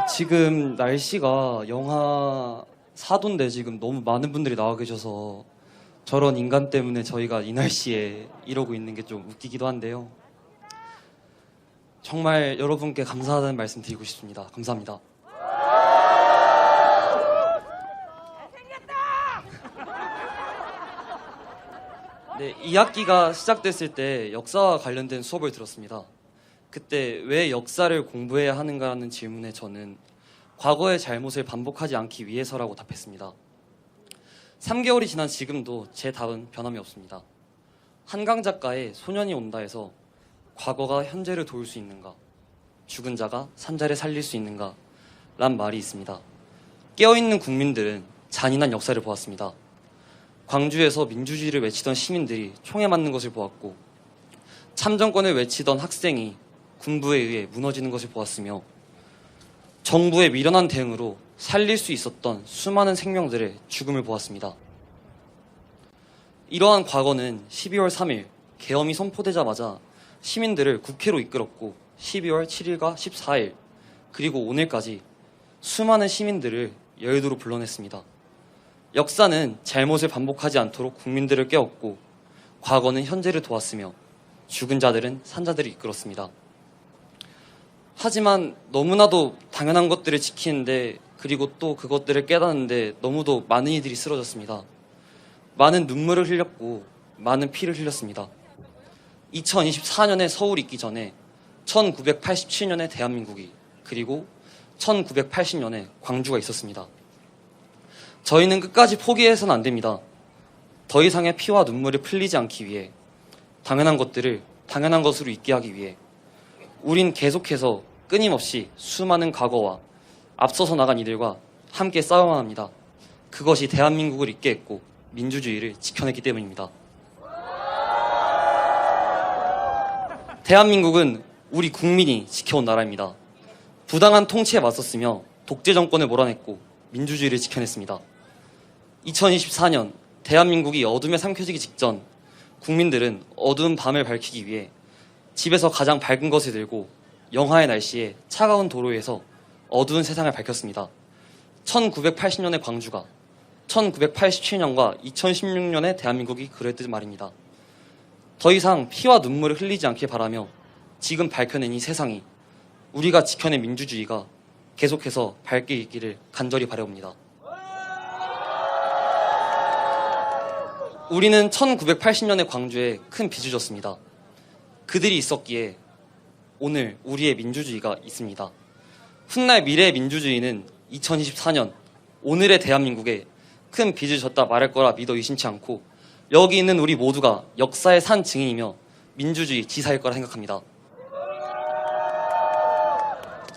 지금 날씨가 영하 4도인데 지금 너무 많은 분들이 나와 계셔서 저런 인간 때문에 저희가 이 날씨에 이러고 있는 게 좀 웃기기도 한데요. 정말 여러분께 감사하다는 말씀 드리고 싶습니다. 감사합니다. 네, 2학기가 시작됐을 때 역사와 관련된 수업을 들었습니다. 그때 왜 역사를 공부해야 하는가라는 질문에 저는 과거의 잘못을 반복하지 않기 위해서라고 답했습니다. 3개월이 지난 지금도 제 답은 변함이 없습니다. 한강 작가의 소년이 온다에서 과거가 현재를 도울 수 있는가, 죽은 자가 산자를 살릴 수 있는가 란 말이 있습니다. 깨어있는 국민들은 잔인한 역사를 보았습니다. 광주에서 민주주의를 외치던 시민들이 총에 맞는 것을 보았고, 참정권을 외치던 학생이 군부에 의해 무너지는 것을 보았으며, 정부의 미련한 대응으로 살릴 수 있었던 수많은 생명들의 죽음을 보았습니다. 이러한 과거는 12월 3일 계엄이 선포되자마자 시민들을 국회로 이끌었고, 12월 7일과 14일 그리고 오늘까지 수많은 시민들을 여의도로 불러냈습니다. 역사는 잘못을 반복하지 않도록 국민들을 깨웠고, 과거는 현재를 도왔으며, 죽은 자들은 산자들을 이끌었습니다. 하지만 너무나도 당연한 것들을 지키는데, 그리고 또 그것들을 깨닫는데 너무도 많은 이들이 쓰러졌습니다. 많은 눈물을 흘렸고 많은 피를 흘렸습니다. 2024년에 서울이 있기 전에 1987년에 대한민국이, 그리고 1980년에 광주가 있었습니다. 저희는 끝까지 포기해서는 안 됩니다. 더 이상의 피와 눈물이 흘리지 않기 위해, 당연한 것들을 당연한 것으로 있게 하기 위해 우린 계속해서 끊임없이 수많은 과거와 앞서서 나간 이들과 함께 싸워야 합니다. 그것이 대한민국을 있게 했고 민주주의를 지켜냈기 때문입니다. 대한민국은 우리 국민이 지켜온 나라입니다. 부당한 통치에 맞섰으며 독재 정권을 몰아냈고 민주주의를 지켜냈습니다. 2024년 대한민국이 어둠에 삼켜지기 직전, 국민들은 어두운 밤을 밝히기 위해 집에서 가장 밝은 것을 들고 영하의 날씨에 차가운 도로에서 어두운 세상을 밝혔습니다. 1980년의 광주가, 1987년과 2016년의 대한민국이 그랬듯 말입니다. 더 이상 피와 눈물을 흘리지 않길 바라며 지금 밝혀낸 이 세상이, 우리가 지켜낸 민주주의가 계속해서 밝게 있기를 간절히 바라옵니다. 우리는 1980년의 광주에 큰 빚을 졌습니다. 그들이 있었기에 오늘 우리의 민주주의가 있습니다. 훗날 미래의 민주주의는 2024년 오늘의 대한민국에 큰 빚을 졌다 말할 거라 믿어 의심치 않고, 여기 있는 우리 모두가 역사의 산 증인이며 민주주의 지사일 거라 생각합니다.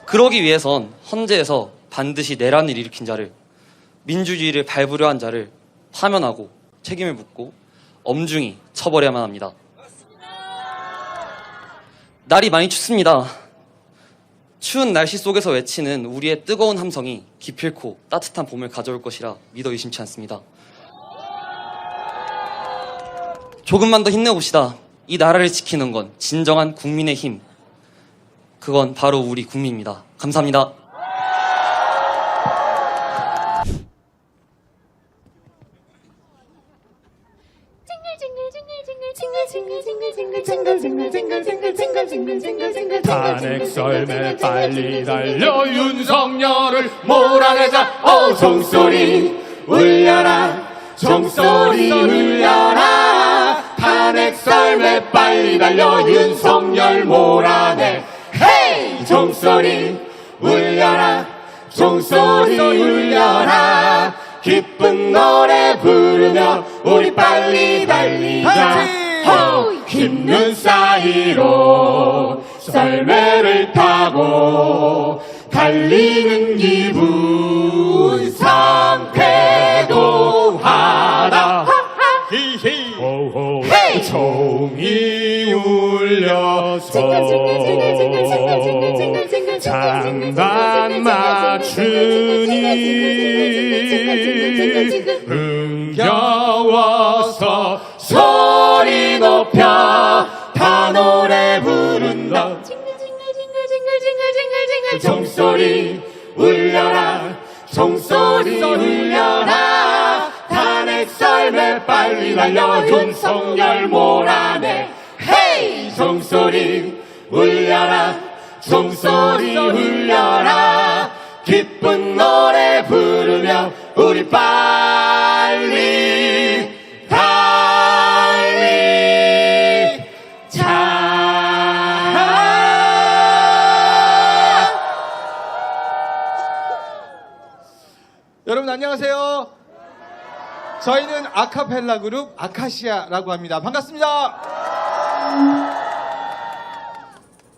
그러기 위해선 헌재에서 반드시 내란을 일으킨 자를, 민주주의를 밟으려 한 자를 파면하고 책임을 묻고 엄중히 처벌해야만 합니다. 날이 많이 춥습니다. 추운 날씨 속에서 외치는 우리의 뜨거운 함성이 기필코 따뜻한 봄을 가져올 것이라 믿어 의심치 않습니다. 조금만 더 힘내봅시다. 이 나라를 지키는 건 진정한 국민의 힘, 그건 바로 우리 국민입니다. 감사합니다. 탄핵썰매 빨리 달려 윤석열을 몰아내자. 종소리 울려라, 종소리 울려라. 탄핵썰매 빨리 달려 윤석열 몰아내. 헤이! 종소리 울려라, 종소리 울려라. 기쁜 노래 부르며 우리 빨리 달리자. 흰눈 사이로 썰매를 타고 달리는 기분 상쾌도 하다. 총이 울려서 장단 맞추니 흥겨워서 소리 높여 다 노래 부른다. 종소리 울려라 종소리 울려라 탄핵 썰매 빨리 달려 윤석열 몰아내 헤이 종소리 울려라 종소리 울려라 기쁜 노래 부르며 우리 빨리 달리자. 여러분 안녕하세요. 저희는 아카펠라 그룹 아카시아라고 합니다. 반갑습니다.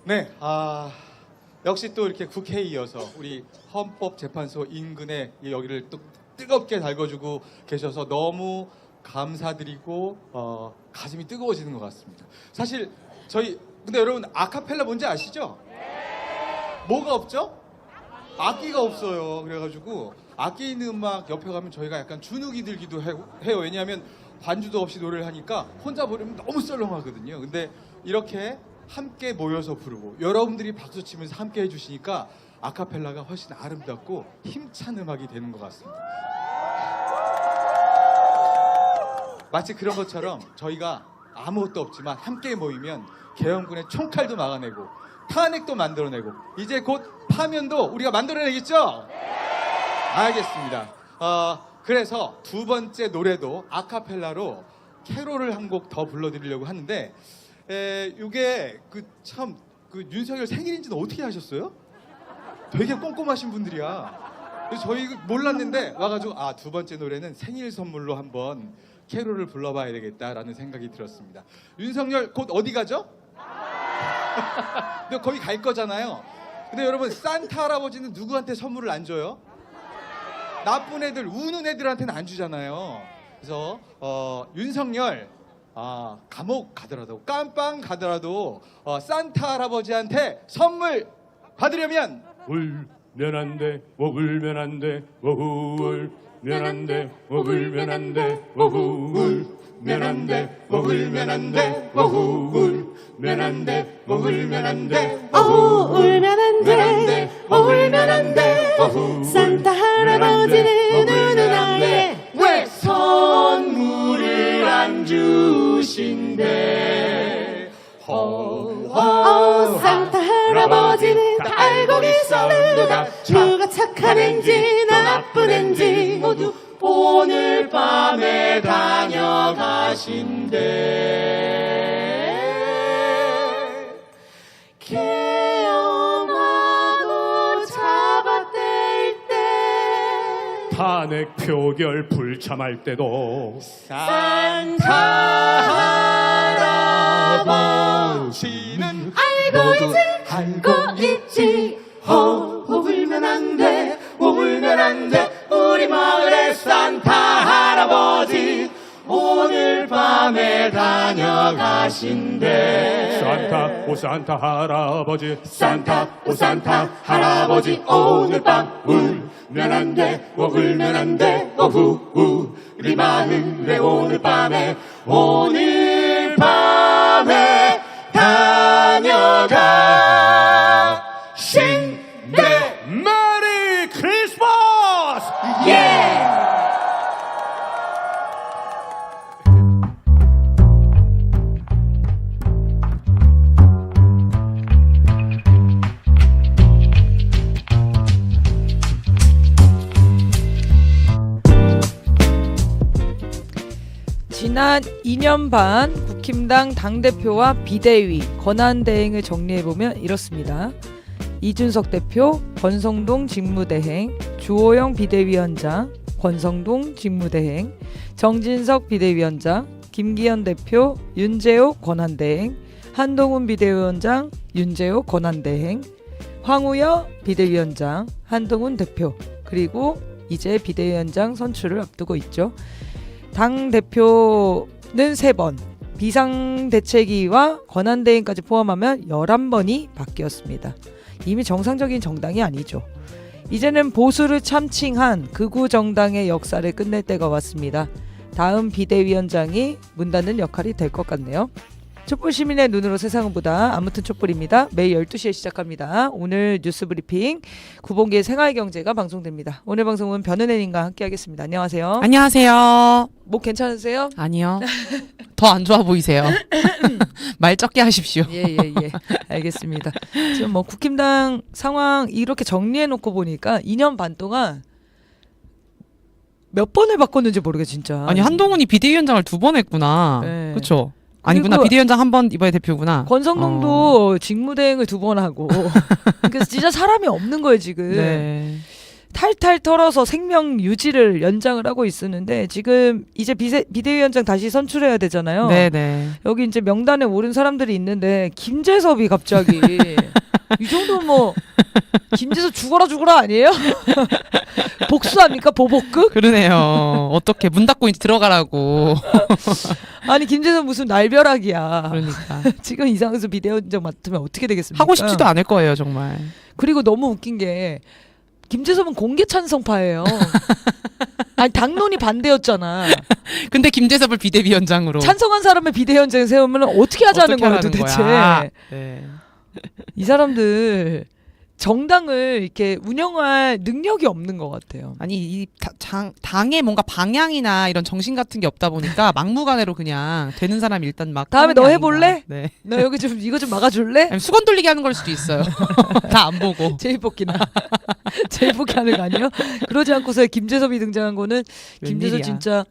네, 역시 또 이렇게 국회에 이어서 우리 헌법재판소 인근에 여기를 또 뜨겁게 달궈주고 계셔서 너무 감사드리고 가슴이 뜨거워지는 것 같습니다. 사실 근데 여러분 아카펠라 뭔지 아시죠? 뭐가 없죠? 악기가 없어요. 그래가지고 악기 있는 음악 옆에 가면 저희가 약간 주눅이 들기도 해요. 왜냐하면 반주도 없이 노래를 하니까 혼자 부르면 너무 썰렁하거든요. 근데 이렇게 함께 모여서 부르고 여러분들이 박수 치면서 함께 해주시니까 아카펠라가 훨씬 아름답고 힘찬 음악이 되는 것 같습니다. 마치 그런 것처럼 저희가 아무것도 없지만 함께 모이면 계엄군의 총칼도 막아내고 탄핵도 만들어내고 이제 곧 파면도 우리가 만들어내겠죠? 알겠습니다. 그래서 두 번째 노래도 아카펠라로 캐롤을 한 곡 더 불러드리려고 하는데 이게 참 윤석열 생일인지는 어떻게 아셨어요? 되게 꼼꼼하신 분들이야. 그래서 저희 몰랐는데 와가지고 두 번째 노래는 생일 선물로 한번 캐롤을 불러봐야 되겠다라는 생각이 들었습니다. 윤석열 곧 어디 가죠? 근데 거기 갈 거잖아요. 근데 여러분 산타 할아버지는 누구한테 선물을 안 줘요? 나쁜 애들, 우는 애들한테는 안 주잖아요. 그래서 윤석열 감옥 가더라도 깜빵 가더라도 산타 할아버지한테 선물 받으려면 울면 안 돼, 울면 안 돼, 울면 안 돼, 울면 안 돼, 울면 안 돼, 울면 안 돼, 울면 안 돼, 울면 안 돼, 울면 안 돼, 울면 안 돼. 산타 할아버지는 우는 아이 왜 선물을 안 주신대? 산타 할아버지는 다 알고 계시는구나. 누가 착한 앤지 나쁜 앤지 모두 오늘 밤에 다녀가신대. 계엄하고 잡아댈 때 탄핵 표결 불참할 때도 산타 할아버지는 알고 있지 울면 안 돼, 울면 안 돼, 우리 마을의 산타 할아버지 오늘 밤에 다녀가신대. 산타 오 산타 할아버지, 산타 오 산타 할아버지 오늘 밤 울면 안 돼, 울면 안 돼, 우리 마을에 오늘 밤에 다녀가신대. 메리 크리스마스! 예! 지난 2년 반 국힘당 당대표와 비대위 권한대행을 정리해보면 이렇습니다. 이준석 대표, 권성동 직무대행, 주호영 비대위원장, 권성동 직무대행, 정진석 비대위원장, 김기현 대표, 윤재옥 권한대행, 한동훈 비대위원장, 윤재옥 권한대행, 황우여 비대위원장, 한동훈 대표, 그리고 이제 비대위원장 선출을 앞두고 있죠. 당대표는 3번, 비상대책위와 권한대행까지 포함하면 11번이 바뀌었습니다. 이미 정상적인 정당이 아니죠. 이제는 보수를 참칭한 극우 정당의 역사를 끝낼 때가 왔습니다. 다음 비대위원장이 문 닫는 역할이 될 것 같네요. 촛불 시민의 눈으로 세상을 보다 아무튼 촛불입니다. 매일 12시에 시작합니다. 오늘 뉴스 브리핑 구본기의 생활경제가 방송됩니다. 오늘 방송은 변은혜님과 함께하겠습니다. 안녕하세요. 안녕하세요. 목 괜찮으세요? 아니요. 더 안 좋아 보이세요. 말 적게 하십시오. 예. 알겠습니다. 지금 뭐 국힘당 상황 이렇게 정리해놓고 보니까 2년 반 동안 몇 번을 바꿨는지 모르겠어 진짜. 아니 한동훈이 비대위원장을 2번 했구나. 네. 그렇죠. 아니구나. 그리고 비대위원장 한 번, 이번에 대표구나. 권성동도 직무대행을 2번 하고 그래서 진짜 사람이 없는 거예요 지금. 네. 탈탈 털어서 생명 유지를 연장을 하고 있었는데 지금 이제 비대위원장 다시 선출해야 되잖아요. 네네. 여기 이제 명단에 오른 사람들이 있는데 김재섭이 갑자기 이 정도면 뭐 김재섭 죽어라 아니에요? 복수합니까 보복극? 그러네요. 어떻게 문 닫고 이제 들어가라고. 아니 김재섭 무슨 날벼락이야. 그러니까. 지금 이상수 비대위원장 맡으면 어떻게 되겠습니까? 하고 싶지도 않을 거예요, 정말. 그리고 너무 웃긴 게 김재섭은 공개 찬성파예요. 아니 당론이 반대였잖아. 근데 김재섭을 비대위원장으로. 찬성한 사람을 비대위원장에 세우면 어떻게 하자는 어떻게 거야 하라는 도대체. 거야. 네. 이 사람들 정당을 이렇게 운영할 능력이 없는 것 같아요. 아니 이 당에 뭔가 방향이나 이런 정신 같은 게 없다 보니까 막무가내로 그냥 되는 사람이 일단 막 다음에 하는 게 너 아닌가. 해볼래? 네. 너 여기 좀 이거 좀 막아줄래? 아니, 수건 돌리기 하는 걸 수도 있어요. 다 안 보고. 제일뽑기나 제일뽑기 하는 거 아니에요? 그러지 않고서 김재섭이 등장한 거는 김재섭 웬일이야. 진짜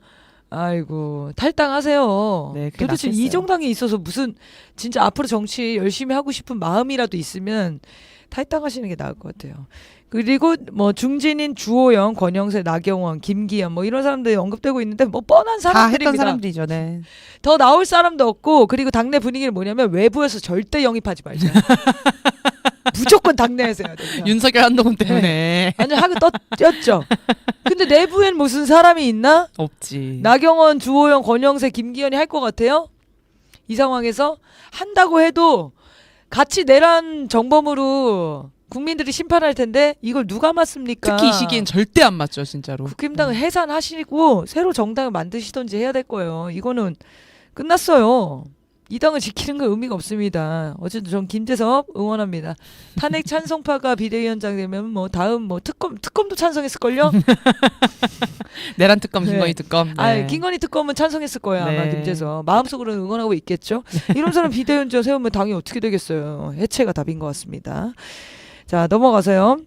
아이고 탈당하세요. 네, 그게 도대체 낫겠어요. 이 정당에 있어서 무슨 진짜 앞으로 정치 열심히 하고 싶은 마음이라도 있으면 탈당하시는 게 나을 것 같아요. 그리고 뭐 중진인 주호영, 권영세, 나경원, 김기현 뭐 이런 사람들이 언급되고 있는데 뭐 뻔한 다 사람들입니다. 했던 사람들이죠. 네. 더 나올 사람도 없고 그리고 당내 분위기는 뭐냐면 외부에서 절대 영입하지 말자. 무조건 당내에서 해야 된다. 윤석열 한동훈 때문에 완전 하고 떴죠. 근데 내부엔 무슨 사람이 있나? 없지. 나경원, 주호영, 권영세, 김기현이 할 것 같아요? 이 상황에서 한다고 해도 같이 내란 정범으로 국민들이 심판할 텐데 이걸 누가 맞습니까? 특히 이 시기엔 절대 안 맞죠, 진짜로. 국힘당을 해산하시고 새로 정당을 만드시던지 해야 될 거예요. 이거는 끝났어요. 이 당을 지키는 건 의미가 없습니다. 어쨌든 전 김재섭 응원합니다. 탄핵 찬성파가 비대위원장 되면 뭐 다음 뭐 특검도 찬성했을걸요? 내란 특검, 네. 김건희 특검. 네. 아, 김건희 특검은 찬성했을 거예요 아마 네. 김재섭. 마음속으로는 응원하고 있겠죠. 이런 사람 비대위원장 세우면 당이 어떻게 되겠어요. 해체가 답인 것 같습니다. 자 넘어가서요.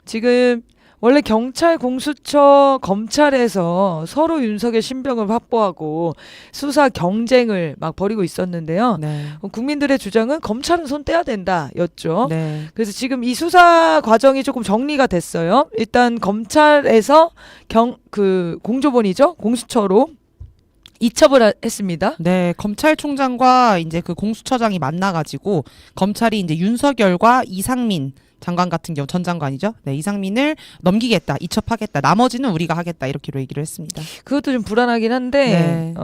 지금 원래 경찰, 공수처, 검찰에서 서로 윤석열 신병을 확보하고 수사 경쟁을 막 벌이고 있었는데요. 네. 국민들의 주장은 검찰은 손 떼야 된다였죠. 네. 그래서 지금 이 수사 과정이 조금 정리가 됐어요. 일단 검찰에서 공조본이죠. 공수처로 이첩을 했습니다. 네, 검찰총장과 이제 그 공수처장이 만나가지고 검찰이 이제 윤석열과 이상민 장관 같은 경우 전 장관이죠. 네, 이상민을 넘기겠다, 이첩하겠다. 나머지는 우리가 하겠다 이렇게로 얘기를 했습니다. 그것도 좀 불안하긴 한데 네.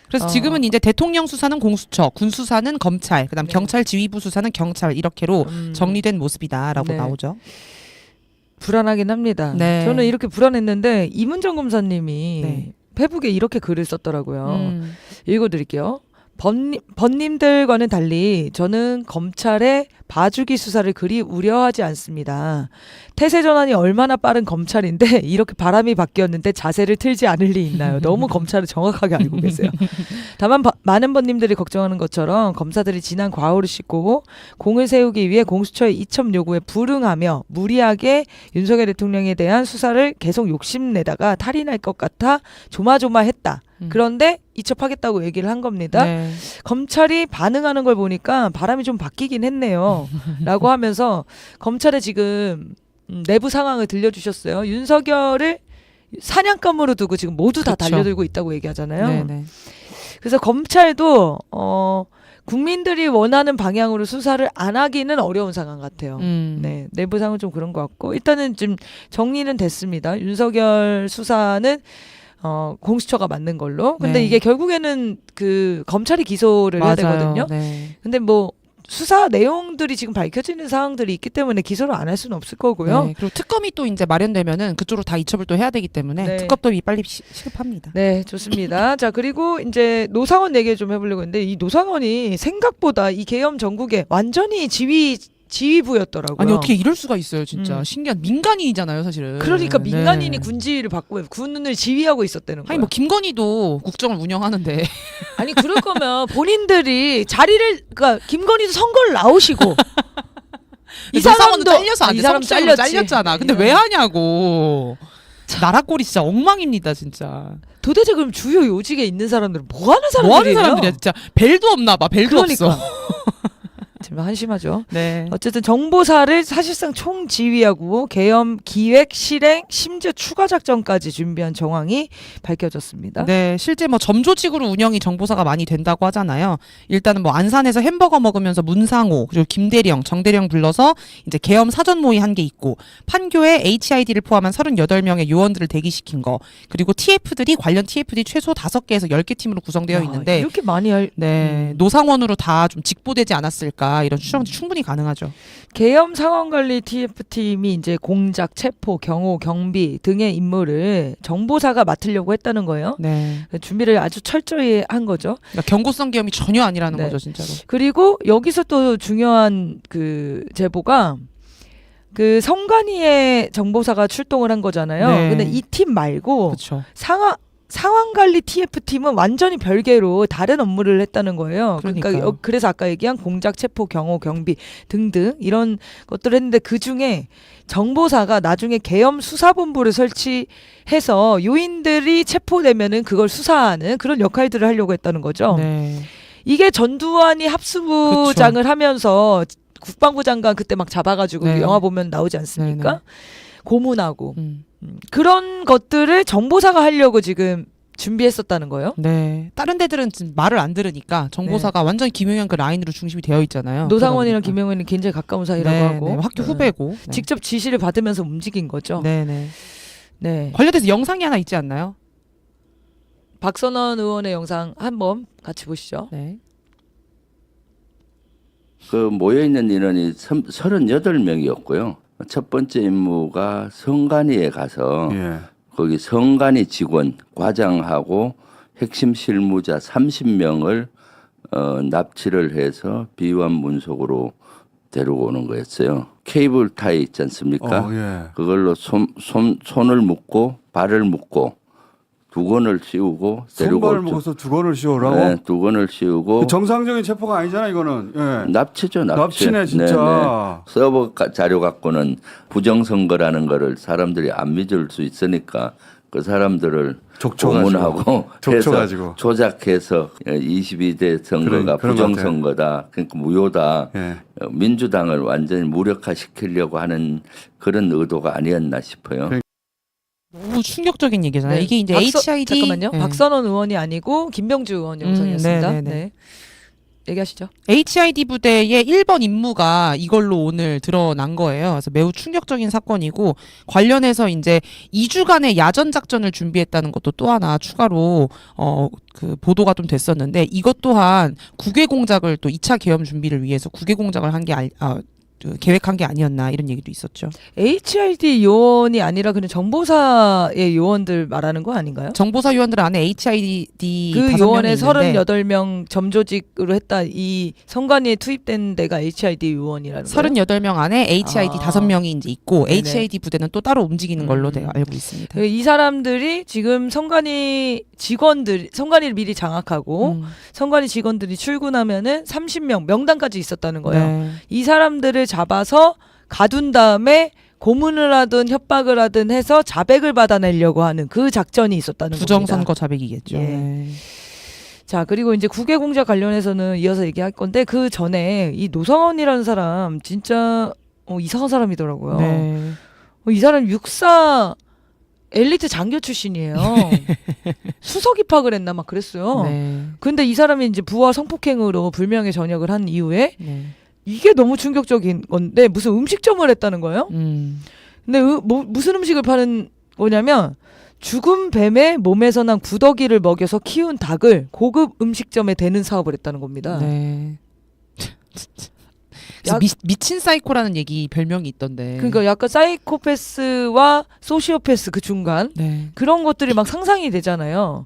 그래서 지금은 이제 대통령 수사는 공수처, 군 수사는 검찰, 그다음 네. 경찰 지휘부 수사는 경찰 이렇게로 정리된 모습이다라고 네. 나오죠. 불안하긴 합니다. 네. 저는 이렇게 불안했는데 이문정 검사님이 네. 페북에 이렇게 글을 썼더라고요. 음. 읽어드릴게요. 번님들과는 달리 저는 검찰의 봐주기 수사를 그리 우려하지 않습니다. 태세 전환이 얼마나 빠른 검찰인데 이렇게 바람이 바뀌었는데 자세를 틀지 않을 리 있나요? 너무 검찰을 정확하게 알고 계세요. 다만 많은 번님들이 걱정하는 것처럼 검사들이 지난 과오를 씻고 공을 세우기 위해 공수처의 이첩 요구에 불응하며 무리하게 윤석열 대통령에 대한 수사를 계속 욕심내다가 탈이 날 것 같아 조마조마했다. 그런데 이첩하겠다고 얘기를 한 겁니다. 네. 검찰이 반응하는 걸 보니까 바람이 좀 바뀌긴 했네요. 라고 하면서 검찰의 지금 내부 상황을 들려주셨어요. 윤석열을 사냥감으로 두고 지금 모두 다 그쵸. 달려들고 있다고 얘기하잖아요. 네네. 그래서 검찰도 국민들이 원하는 방향으로 수사를 안 하기는 어려운 상황 같아요. 네, 내부 상황은 좀 그런 것 같고 일단은 좀 정리는 됐습니다. 윤석열 수사는 공수처가 맞는 걸로. 근데 네. 이게 결국에는 그 검찰이 기소를 해야 맞아요. 되거든요. 네. 근데 뭐 수사 내용들이 지금 밝혀지는 사항들이 있기 때문에 기소를 안 할 수는 없을 거고요. 네, 그리고 특검이 또 이제 마련되면은 그쪽으로 다 이첩을 또 해야 되기 때문에 네. 특검법이 빨리 시급합니다. 네, 좋습니다. 자, 그리고 이제 노상원 얘기 좀 해보려고 했는데 이 노상원이 생각보다 이 계엄 전국에 완전히 지휘부였더라고요. 아니 어떻게 이럴 수가 있어요, 진짜. 음. 신기한 민간인이잖아요, 사실은. 그러니까 민간인이 네. 군지휘를 받고 군을 지휘하고 있었다는 거예요. 아니 뭐 김건희도 국정을 운영하는데 아니 그럴 거면 본인들이 자리를 그러니까 김건희도 선거를 나오시고 이 노상원은 사람도 잘려서 안 이 돼. 사람 성추행으로 잘렸지. 잘렸잖아. 근데 왜 하냐고. 나라 꼴이 진짜 엉망입니다, 진짜. 도대체 그럼 주요 요직에 있는 사람들은 뭐 하는 사람들이에요? 뭐 하는 사람들이야, 진짜. 벨도 없나 봐. 벨도 그러니까. 없어. 정말 한심하죠. 네. 어쨌든 정보사를 사실상 총지휘하고 계엄 기획, 실행, 심지어 추가 작전까지 준비한 정황이 밝혀졌습니다. 네, 실제 뭐 점조직으로 운영이 정보사가 많이 된다고 하잖아요. 일단은 뭐 안산에서 햄버거 먹으면서 문상호 그리고 김대령, 정대령 불러서 이제 계엄 사전 모의 한 게 있고 판교에 HID를 포함한 38명의 요원들을 대기시킨 거 그리고 TF들이 관련 TF들이 최소 5개에서 10개 팀으로 구성되어 야, 있는데 이렇게 많이 할 네, 노상원으로 다 좀 직보되지 않았을까 이런 추정도 충분히 가능하죠. 계엄 상황관리 TF팀이 이제 공작, 체포, 경호, 경비 등의 임무를 정보사가 맡으려고 했다는 거예요. 네. 준비를 아주 철저히 한 거죠. 그러니까 경고성 계엄이 전혀 아니라는 네. 거죠, 진짜로. 그리고 여기서 또 중요한 그 제보가 그 성관이의 정보사가 출동을 한 거잖아요. 네. 근데 이 팀 말고 그렇죠. 상황관리 TF팀은 완전히 별개로 다른 업무를 했다는 거예요. 그러니까 그러니까요. 그래서 아까 얘기한 공작, 체포, 경호, 경비 등등 이런 것들을 했는데 그중에 정보사가 나중에 계엄 수사본부를 설치해서 요인들이 체포되면은 그걸 수사하는 그런 역할들을 하려고 했다는 거죠. 네. 이게 전두환이 합수부장을 하면서 국방부 장관 그때 막 잡아가지고 네. 영화 보면 나오지 않습니까? 네, 고문하고 음. 그런 것들을 정보사가 하려고 지금 준비했었다는 거예요. 네. 다른 데들은 지금 말을 안 들으니까 정보사가 완전히 김용현 그 라인으로 중심이 되어 있잖아요. 노상원이랑 그러다 보니까. 김용현이 굉장히 가까운 사이라고 네, 하고 네. 학교 후배고. 네. 직접 지시를 받으면서 움직인 거죠. 네, 네. 네. 관련돼서 영상이 하나 있지 않나요? 박선원 의원의 영상 한번 같이 보시죠. 네. 그 모여있는 인원이 38명이었고요. 첫 번째 임무가 성간이에 가서 예. 거기 성간이 직원, 과장하고 핵심 실무자 30명을 납치를 해서 비완 문속으로 데리고 오는 거였어요. 케이블 타이 있지 않습니까? 예. 그걸로 손을 묶고 발을 묶고 두건을 씌우고 데리고 손발을 오죠. 먹어서 두건을 씌우라고? 네, 두건을 씌우고 정상적인 체포가 아니잖아 이거는. 예. 납치죠, 납치. 납치네 진짜. 서버 자료 갖고는 부정선거라는 거를 사람들이 안 믿을 수 있으니까 그 사람들을 고문하고 족쳐가지고. 해서 조작해서 22대 선거가 그런 부정선거다, 그러니까 무효다, 예. 민주당을 완전히 무력화시키려고 하는 그런 의도가 아니었나 싶어요. 너무 충격적인 얘기잖아요. 네. 이게 이제 HID 잠깐만요. 네. 박선원 의원이 아니고 김병주 의원 영상이었습니다. 네, 네, 네. 네. 얘기하시죠. HID 부대의 1번 임무가 이걸로 오늘 드러난 거예요. 그래서 매우 충격적인 사건이고 관련해서 이제 2주간의 야전 작전을 준비했다는 것도 또 하나 추가로 그 보도가 좀 됐었는데 이것 또한 국외 공작을 또 2차 계엄 준비를 위해서 국외 공작을 한 게 계획한 게 아니었나 이런 얘기도 있었죠. HID 요원이 아니라 그냥 정보사의 요원들 말하는 거 아닌가요? 정보사 요원들 안에 HID 그 5명이 요원의 있는데 38명 점조직으로 했다. 이 성관위에 투입된 데가 HID 요원이라는 거예요? 38명 안에 HID 아. 5명이 이제 있고 네네. HID 부대는 또 따로 움직이는 걸로 음. 알고 있습니다. 이 사람들이 지금 성관위 직원들, 성관위를 미리 장악하고 음. 성관위 직원들이 출근하면은 30명 명단까지 있었다는 거예요. 네. 이 사람들을 잡아서 가둔 다음에 고문을 하든 협박을 하든 해서 자백을 받아내려고 하는 그 작전이 있었다는 겁니다. 부정선거 자백이겠죠. 예. 네. 자, 그리고 이제 국외공작 관련해서는 이어서 얘기할 건데 그 전에 이 노상원이라는 사람 진짜 이상한 사람이더라고요. 네. 이 사람 육사 엘리트 장교 출신이에요. 수석 입학을 했나 막 그랬어요. 네. 근데 이 사람이 이제 부하 성폭행으로 불명예 전역을 한 이후에 네. 이게 너무 충격적인 건데 무슨 음식점을 했다는 거예요. 근데 무슨 음식을 파는 거냐면 죽은 뱀의 몸에서 난 구더기를 먹여서 키운 닭을 고급 음식점에 대는 사업을 했다는 겁니다. 네. 그래서 미친 사이코라는 얘기 별명이 있던데. 그러니까 약간 사이코패스와 소시오패스 그 중간 네. 그런 것들이 막 상상이 되잖아요.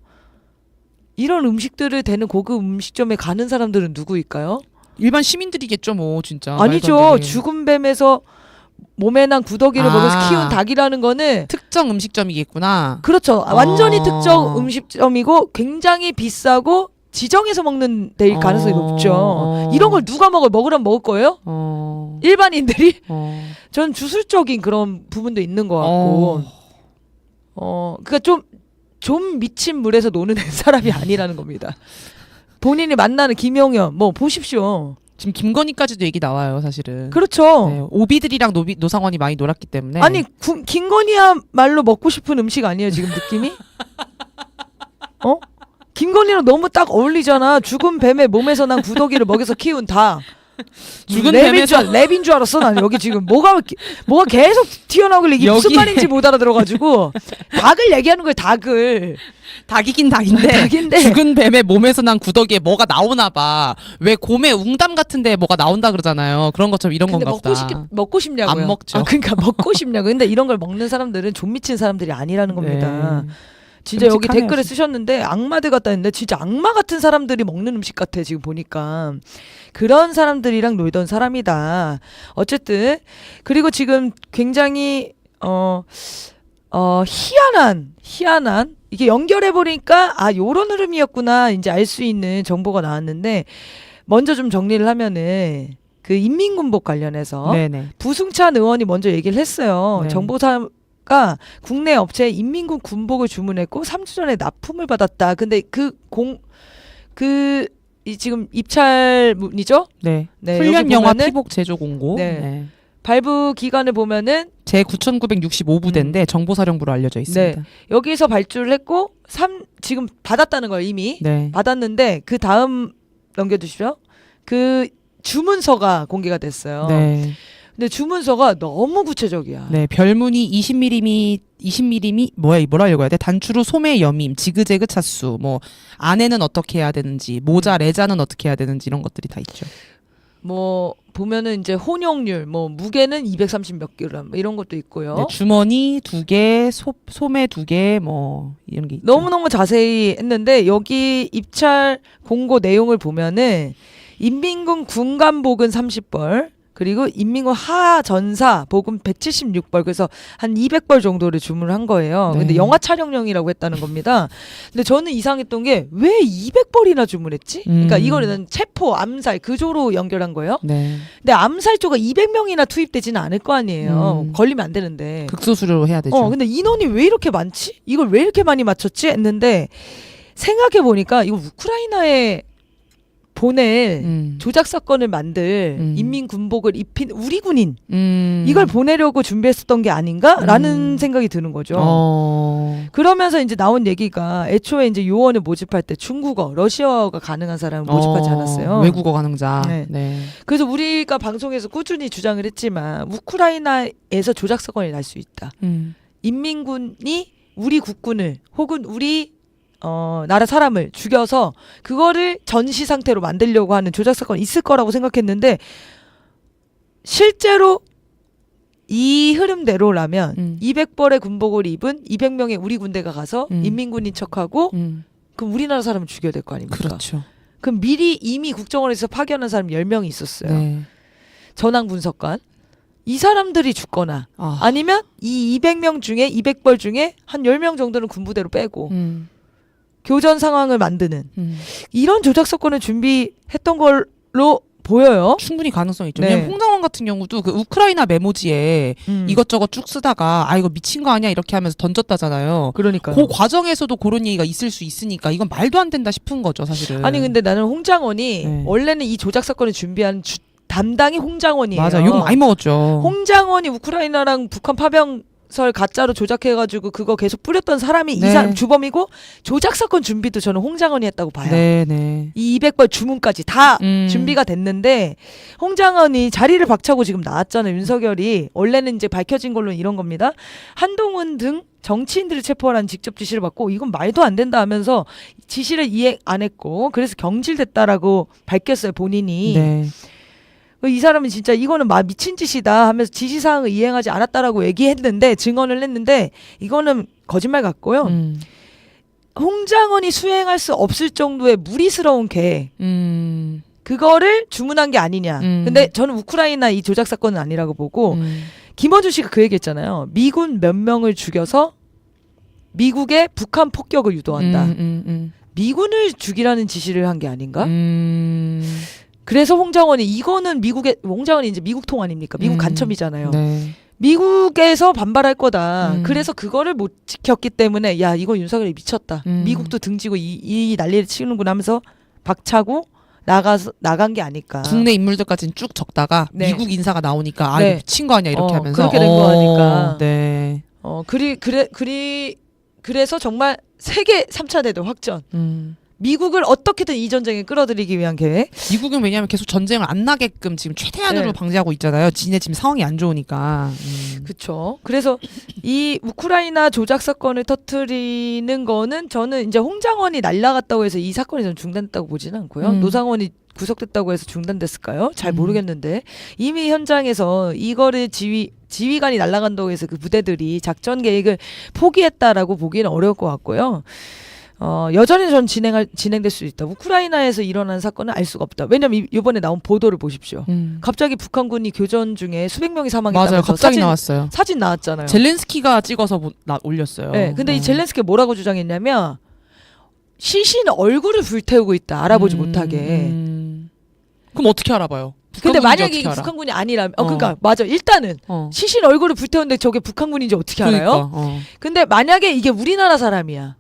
이런 음식들을 되는 고급 음식점에 가는 사람들은 누구일까요? 일반 시민들이겠죠, 뭐 진짜. 아니죠. 말도 안 되게. 죽은 뱀에서 몸에 난 구더기를 아. 먹여서 키운 닭이라는 거는 특정 음식점이겠구나. 그렇죠. 완전히 어. 특정 음식점이고 굉장히 비싸고 지정해서 먹는 데일 가능성이 높죠. 이런 걸 누가 먹으라면 먹을 거예요? 일반인들이? 전 주술적인 그런 부분도 있는 것 같고. 그러니까 좀 미친 물에서 노는 사람이 아니라는 겁니다. 본인이 만나는 김용현 뭐 보십시오. 지금 김건희까지도 얘기 나와요, 사실은. 그렇죠. 네, 오비들이랑 노상원이 많이 놀았기 때문에. 아니 김건희야말로 먹고 싶은 음식 아니에요 지금 느낌이? 김건희랑 너무 딱 어울리잖아. 죽은 뱀의 몸에서 난 구더기를 먹여서 키운 닭. 죽은 랩인 줄 알았어. 난 여기 지금 뭐가 계속 튀어나오길래 이게 무슨 여기- 말인지 못 알아들어가지고 닭을 얘기하는 거예요. 닭을. 닭이긴 닭인데, 닭인데. 죽은 뱀의 몸에서 난 구더기에 뭐가 나오나 봐. 왜 곰의 웅담 같은데 뭐가 나온다 그러잖아요. 그런 것처럼 이런 근데 건가 보다. 먹고 싶냐고요? 안 먹죠. 그러니까 먹고 싶냐고. 근데 이런 걸 먹는 사람들은 좀 미친 사람들이 아니라는 겁니다. 네. 진짜 여기 끔찍하네요, 댓글에 진짜. 쓰셨는데 악마들 같다 했는데 진짜 악마 같은 사람들이 먹는 음식 같아 지금 보니까. 그런 사람들이랑 놀던 사람이다. 어쨌든 그리고 지금 굉장히 희한한 이게 연결해 보니까 요런 흐름이었구나 이제 알 수 있는 정보가 나왔는데 먼저 좀 정리를 하면은 그 인민군복 관련해서 네네. 부승찬 의원이 먼저 얘기를 했어요. 네. 정보사가 국내 업체에 인민군 군복을 주문했고 3주 전에 납품을 받았다. 근데 지금 입찰문이죠? 네. 네, 훈련 여기 영화 보면은 피복 제조 공고. 네. 네. 발부 기간을 보면은 제 9,965부대인데 정보사령부로 알려져 있습니다. 여기서 발주를 했고 지금 받았다는 걸 이미 네. 받았는데 그 다음 넘겨주시죠. 그 주문서가 공개가 됐어요. 네. 근데 주문서가 너무 구체적이야. 네. 별문이 20mm 뭐라 읽어야 돼? 단추로 소매 여밈, 지그재그 차수, 뭐 안에는 어떻게 해야 되는지, 모자 레자는 어떻게 해야 되는지 이런 것들이 다 있죠. 뭐 보면은 이제 혼용률, 뭐 무게는 230 몇 그램 이런 것도 있고요. 네, 주머니 2개, 소매 2개, 뭐 이런 게 있죠. 너무너무 자세히 했는데 여기 입찰 공고 내용을 보면은 인민군 군관복은 30벌 그리고 인민군 하전사 복은 176벌 그래서 한 200벌 정도를 주문한 거예요. 네. 근데 영화 촬영용이라고 했다는 겁니다. 근데 저는 이상했던 게 왜 200벌이나 주문했지? 그러니까 이거는 체포, 암살, 그조로 연결한 거예요. 네. 근데 암살조가 200명이나 투입되지는 않을 거 아니에요. 걸리면 안 되는데. 극소수로 해야 되죠. 근데 인원이 왜 이렇게 많지? 이걸 왜 이렇게 많이 맞췄지? 했는데 생각해 보니까 이거 우크라이나에 보낼 조작 사건을 만들 인민 군복을 입힌 우리 군인 이걸 보내려고 준비했었던 게 아닌가라는 생각이 드는 거죠. 그러면서 이제 나온 얘기가 애초에 이제 요원을 모집할 때 중국어, 러시아어가 가능한 사람을 모집하지 않았어요. 외국어 가능자. 네. 네. 그래서 우리가 방송에서 꾸준히 주장을 했지만 우크라이나에서 조작 사건이 날 수 있다. 인민군이 우리 국군을 혹은 우리 나라 사람을 죽여서 그거를 전시 상태로 만들려고 하는 조작 사건이 있을 거라고 생각했는데 실제로 이 흐름대로라면 200벌의 군복을 입은 200명의 우리 군대가 가서 인민군인 척하고 그럼 우리나라 사람을 죽여야 될 거 아닙니까? 그렇죠. 그럼 미리 이미 국정원에서 파견한 사람 10명이 있었어요. 네. 전황 분석관. 이 사람들이 죽거나 아. 아니면 이 200명 중에 200벌 중에 한 10명 정도는 군부대로 빼고 교전 상황을 만드는 이런 조작 사건을 준비했던 걸로 보여요. 충분히 가능성이 있죠. 네. 왜냐면 홍장원 같은 경우도 그 우크라이나 메모지에 이것저것 쭉 쓰다가 이거 미친 거 아니야 이렇게 하면서 던졌다잖아요. 그러니까요. 그 과정에서도 그런 얘기가 있을 수 있으니까 이건 말도 안 된다 싶은 거죠, 사실은. 아니 근데 나는 홍장원이 네. 원래는 이 조작 사건을 준비한 담당이 홍장원이에요. 맞아, 욕 많이 먹었죠. 홍장원이 우크라이나랑 북한 파병설 가짜로 조작해가지고 그거 계속 뿌렸던 사람이 네. 이 사람 주범이고 조작 사건 준비도 저는 홍장원이 했다고 봐요. 네. 이 200벌 주문까지 다 준비가 됐는데 홍장원이 자리를 박차고 지금 나왔잖아요. 윤석열이 원래는 이제 밝혀진 걸로는 이런 겁니다. 한동훈 등 정치인들을 체포하라는 직접 지시를 받고 이건 말도 안 된다 하면서 지시를 이행 안 했고 그래서 경질됐다라고 밝혔어요 본인이. 네. 이 사람은 진짜 이거는 미친 짓이다 하면서 지시사항을 이행하지 않았다라고 얘기했는데 증언을 했는데 이거는 거짓말 같고요. 홍장원이 수행할 수 없을 정도의 무리스러운 계획 그거를 주문한 게 아니냐. 근데 저는 우크라이나 이 조작 사건은 아니라고 보고 김어준 씨가 그 얘기했잖아요. 미군 몇 명을 죽여서 미국의 북한 폭격을 유도한다. 미군을 죽이라는 지시를 한 게 아닌가? 그래서 홍장원이 이거는 홍장원이 이제 미국 통 아닙니까? 미국 간첩이잖아요. 네. 미국에서 반발할 거다. 그래서 그거를 못 지켰기 때문에 야 이거 윤석열이 미쳤다. 미국도 등지고 이 난리를 치는구나 하면서 박차고 나간 게 아닐까. 국내 인물들까지는 쭉 적다가 네. 미국 인사가 나오니까 네. 이거 미친 거 아니야 이렇게 하면서 그렇게 된 거 아닐까. 네. 그래서 정말 세계 3차 대전 확전. 미국을 어떻게든 이 전쟁에 끌어들이기 위한 계획. 미국은 왜냐하면 계속 전쟁을 안 나게끔 지금 최대한으로 네. 방지하고 있잖아요. 지네 지금 상황이 안 좋으니까. 그렇죠. 그래서 이 우크라이나 조작 사건을 터트리는 거는 저는 이제 홍장원이 날라갔다고 해서 이 사건이 저는 중단됐다고 보지는 않고요. 노상원이 구속됐다고 해서 중단됐을까요? 잘 모르겠는데 이미 현장에서 이거를 지휘관이 날아간다고 해서 그 부대들이 작전 계획을 포기했다라고 보기는 어려울 것 같고요. 여전히 전 진행될 수 있다. 우크라이나에서 일어난 사건은 알 수가 없다. 왜냐면 이번에 나온 보도를 보십시오. 갑자기 북한군이 교전 중에 수백 명이 사망했다면서 맞아요. 갑자기 나왔어요. 사진 나왔잖아요. 젤렌스키가 찍어서 올렸어요. 네, 근데 이 젤렌스키가 뭐라고 주장했냐면 시신 얼굴을 불태우고 있다. 알아보지 못하게. 그럼 어떻게 알아봐요? 근데 북한군인지 만약에 이게 어떻게 알아? 북한군이 아니라면 그러니까 맞아. 일단은 시신 얼굴을 불태우는데 저게 북한군인지 어떻게 알아요? 그러니까, 근데 만약에 이게 우리나라 사람이야.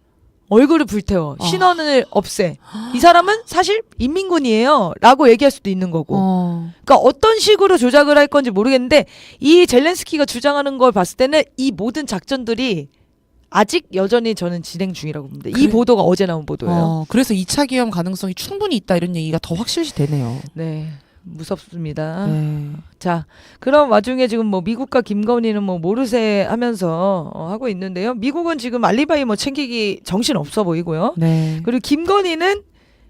얼굴을 불태워. 신원을 없애. 이 사람은 사실 인민군이에요. 라고 얘기할 수도 있는 거고. 그러니까 어떤 식으로 조작을 할 건지 모르겠는데 이 젤렌스키가 주장하는 걸 봤을 때는 이 모든 작전들이 아직 여전히 저는 진행 중이라고 봅니다. 이 보도가 어제 나온 보도예요. 그래서 2차 기염 가능성이 충분히 있다 이런 얘기가 더 확실시 되네요. 네. 무섭습니다. 네. 자, 그럼 와중에 지금 뭐 미국과 김건희는 뭐 모르쇠 하면서 하고 있는데요. 미국은 지금 알리바이 뭐 챙기기 정신 없어 보이고요. 네. 그리고 김건희는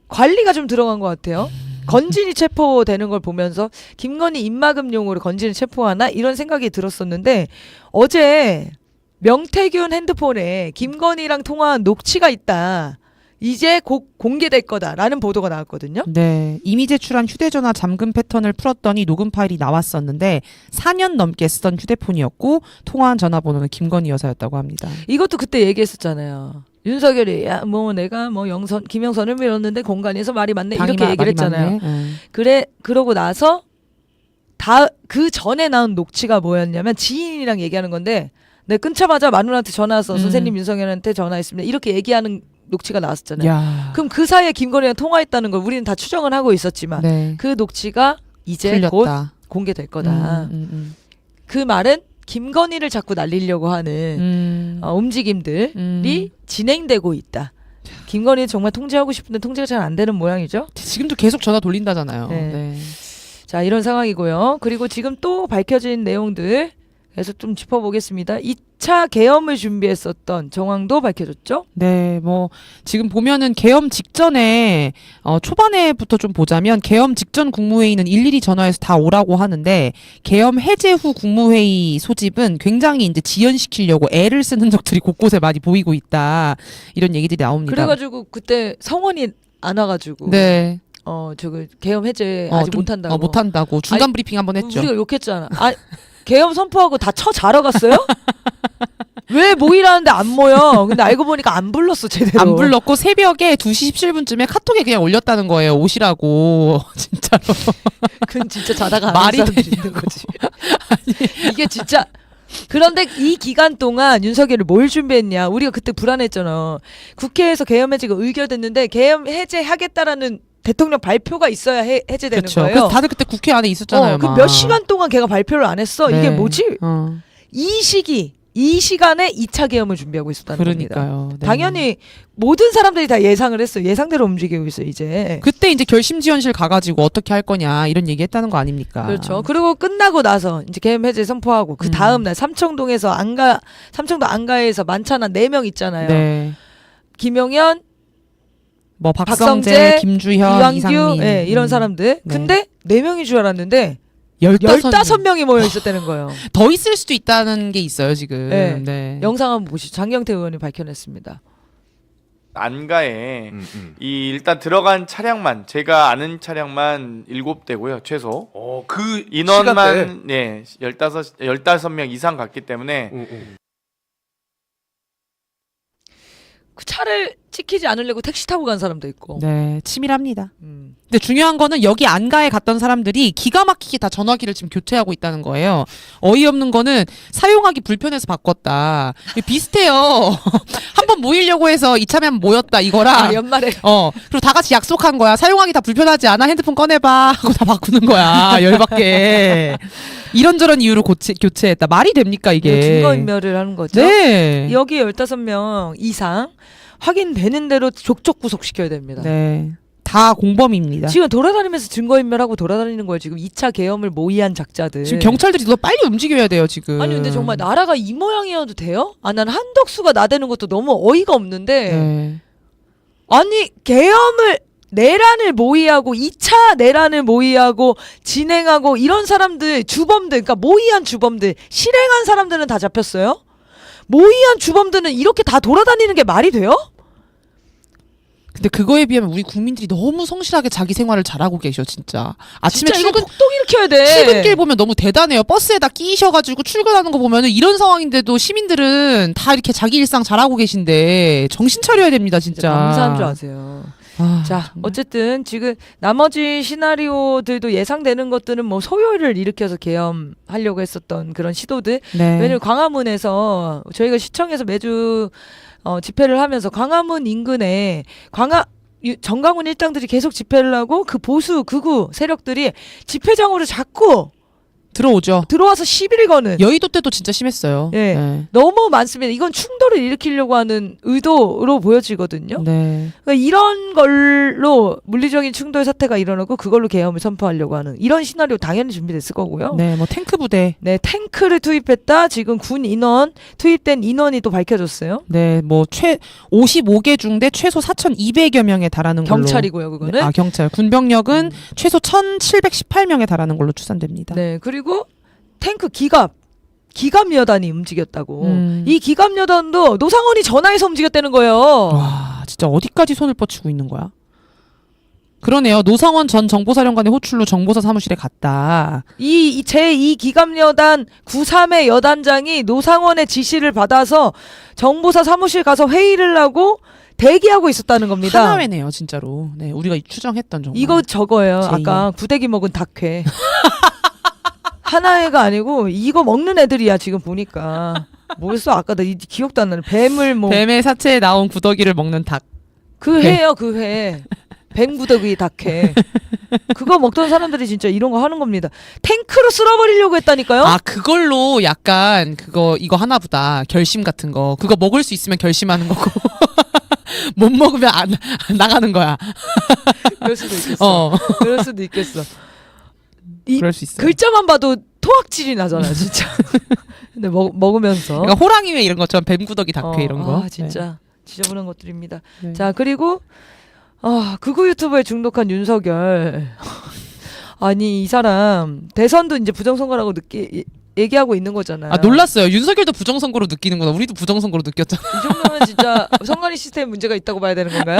관리가 좀 들어간 것 같아요. 건진이 체포되는 걸 보면서 김건희 입막음용으로 건진을 체포하나 이런 생각이 들었었는데 어제 명태균 핸드폰에 김건희랑 통화한 녹취가 있다. 이제 곧 공개될 거다라는 보도가 나왔거든요. 네. 이미 제출한 휴대전화 잠금 패턴을 풀었더니 녹음 파일이 나왔었는데 4년 넘게 쓰던 휴대폰이었고 통화한 전화번호는 김건희 여사였다고 합니다. 이것도 그때 얘기했었잖아요. 윤석열이 야 뭐 내가 뭐 김영선을 밀었는데 공간에서 말이 많네 이렇게 얘기를 했잖아요. 그러고 나서 그 전에 나온 녹취가 뭐였냐면 지인이랑 얘기하는 건데 내가 끊자마자 마누라한테 전화 와서 선생님 윤석열한테 전화했습니다. 이렇게 얘기하는 녹취가 나왔었잖아요. 야. 그럼 그 사이에 김건희랑 통화했다는 걸 우리는 다 추정을 하고 있었지만 네. 그 녹취가 이제 풀렸다. 곧 공개될 거다. 그 말은 김건희를 자꾸 날리려고 하는 움직임들이 진행되고 있다. 김건희 정말 통제하고 싶은데 통제가 잘 안 되는 모양이죠. 지금도 계속 전화 돌린다잖아요. 네. 네. 자, 이런 상황이고요. 그리고 지금 또 밝혀진 내용들 그래서 좀 짚어보겠습니다. 2차 계엄을 준비했었던 정황도 밝혀졌죠? 네, 뭐 지금 보면은 계엄 직전에 초반에부터 좀 보자면 계엄 직전 국무회의는 일일이 전화해서 다 오라고 하는데 계엄 해제 후 국무회의 소집은 굉장히 이제 지연시키려고 애를 쓰는 적들이 곳곳에 많이 보이고 있다 이런 얘기들이 나옵니다. 그래가지고 그때 성원이 안 와가지고 네, 저거 계엄 해제 아직 좀, 못한다고. 못한다고 중간 아니, 브리핑 한번 했죠. 우리가 욕했잖아. 계엄 선포하고 다 자러 갔어요? 왜 모이라는데 안 모여? 근데 알고 보니까 안 불렀어 제대로. 안 불렀고 새벽에 2시 17분쯤에 카톡에 그냥 올렸다는 거예요. 오시라고. 진짜로. 그건 진짜 자다가 말이 안 사람들이 있는 거지. 이게 진짜. 그런데 이 기간 동안 윤석열이 뭘 준비했냐? 우리가 그때 불안했잖아. 국회에서 계엄 해제가 의결됐는데 계엄 해제하겠다라는 대통령 발표가 있어야 해제되는 그렇죠. 거예요. 그래서 다들 그때 국회 안에 있었잖아요. 그 막. 몇 시간 동안 걔가 발표를 안 했어. 네. 이게 뭐지? 어. 이 시간에 2차 계엄을 준비하고 있었다는 겁니다. 그러니까요. 네. 당연히 모든 사람들이 다 예상을 했어. 예상대로 움직이고 있어 이제. 그때 이제 결심지원실 가가지고 어떻게 할 거냐 이런 얘기했다는 거 아닙니까? 그렇죠. 그리고 끝나고 나서 이제 계엄 해제 선포하고 그 다음 날 삼청동에서 삼청동 안가에서 만찬한 4명 있잖아요. 네. 김용현, 뭐 박성재, 박성재, 김주현, 이왕규, 이상민, 이런 사람들. 네. 근데 4명인 줄 알았는데 15명이 모여 있었다는 거예요. 더 있을 수도 있다는 게 있어요 지금. 네. 네. 영상 한번 보시죠. 장경태 의원이 밝혀냈습니다. 안가에 이 일단 들어간 차량만 제가 아는 차량만 7대고요 최소 그 인원만 네 15명 이상 갔기 때문에 그 차를 찍히지 않으려고 택시 타고 간 사람도 있고. 네, 치밀합니다. 근데 중요한 거는 여기 안가에 갔던 사람들이 기가 막히게 다 전화기를 지금 교체하고 있다는 거예요. 어이없는 거는 사용하기 불편해서 바꿨다. 비슷해요. 한번 모이려고 해서 이참에 한번 모였다 이거랑. 연말에. 그리고 다 같이 약속한 거야. 사용하기 다 불편하지 않아? 핸드폰 꺼내봐 하고 다 바꾸는 거야. 열받게. 이런저런 이유로 교체했다. 말이 됩니까 이게? 증거인멸을 하는 거죠. 네. 여기 15명 이상 확인되는 대로 족족 구속시켜야 됩니다. 네. 다 공범입니다. 지금 돌아다니면서 증거인멸하고 돌아다니는 거예요. 지금 2차 계엄을 모의한 작자들. 지금 경찰들이 더 빨리 움직여야 돼요 지금. 아니 근데 정말 나라가 이 모양이어도 돼요? 난 한덕수가 나대는 것도 너무 어이가 없는데 네. 아니 계엄을 내란을 모의하고 2차 내란을 모의하고 진행하고 이런 사람들 주범들 그러니까 모의한 주범들 실행한 사람들은 다 잡혔어요? 모의한 주범들은 이렇게 다 돌아다니는 게 말이 돼요? 근데 그거에 비하면 우리 국민들이 너무 성실하게 자기 생활을 잘하고 계셔 진짜. 아침에 진짜 이거 출근 폭동 일으켜야 돼. 출근길 보면 너무 대단해요. 버스에다 끼셔가지고 출근하는 거 보면은 이런 상황인데도 시민들은 다 이렇게 자기 일상 잘하고 계신데 정신 차려야 됩니다 진짜. 감사한 줄 아세요. 자, 어쨌든 지금 나머지 시나리오들도 예상되는 것들은 뭐 소요를 일으켜서 계엄하려고 했었던 그런 시도들. 네. 왜냐면 광화문에서 저희가 시청에서 매주 집회를 하면서 광화문 인근에 정강훈 일당들이 계속 집회를 하고 그 보수 극우 세력들이 집회장으로 자꾸 들어오죠. 들어와서 시비를 거는 여의도 때도 진짜 심했어요. 예. 네. 너무 많습니다. 이건 충돌을 일으키려고 하는 의도로 보여지거든요. 네. 그러니까 이런 걸로 물리적인 충돌 사태가 일어나고 그걸로 계엄을 선포하려고 하는 이런 시나리오 당연히 준비됐을 거고요. 네, 뭐 탱크 부대. 네, 탱크를 투입했다. 지금 군 인원 투입된 인원이 또 밝혀졌어요. 네, 뭐 55개 중대 최소 4,200여 명에 달하는 걸로. 경찰이고요, 그거는. 네, 경찰. 군병력은 최소 1,718명에 달하는 걸로 추산됩니다. 네, 그리고 탱크 기갑여단이 움직였다고. 이 기갑여단도 노상원이 전화해서 움직였다는 거예요. 와, 진짜 어디까지 손을 뻗치고 있는 거야? 그러네요. 노상원 전 정보사령관의 호출로 정보사 사무실에 갔다. 이 제2 기갑여단 93의 여단장이 노상원의 지시를 받아서 정보사 사무실 가서 회의를 하고 대기하고 있었다는 겁니다. 하나회네요, 진짜로. 네, 우리가 추정했던 정보. 이거 저거예요. 제2. 아까 구데기 먹은 닭회. 하나회가 아니고 이거 먹는 애들이야 지금 보니까. 뭐였어? 아까 나 기억도 안 나네. 뱀을 뭐. 뱀의 사체에 나온 구더기를 먹는 닭. 그 회요, 그 회. 뱀 구더기 닭회. 그거 먹던 사람들이 진짜 이런 거 하는 겁니다. 탱크로 쓸어버리려고 했다니까요? 아, 그걸로 약간 이거 하나 보다. 결심 같은 거. 그거 먹을 수 있으면 결심하는 거고. 못 먹으면 안 나가는 거야. 그럴 수도 있겠어. 그럴 수도 있겠어. 그럴 수 있어요. 글자만 봐도 토악질이 나잖아, 진짜. 근데 먹으면서. 그러니까 호랑이회 이런 것처럼 뱀구더기 닭회 이런 거. 아, 진짜 지저분한 것들입니다. 네. 자, 그리고 극우 유튜버에 중독한 윤석열. 아니, 이 사람 대선도 이제 부정선거라고 얘기하고 있는 거잖아요. 아, 놀랐어요. 윤석열도 부정선거로 느끼는구나. 우리도 부정선거로 느꼈잖아. 이 정도면 진짜 선관위 시스템에 문제가 있다고 봐야 되는 건가요?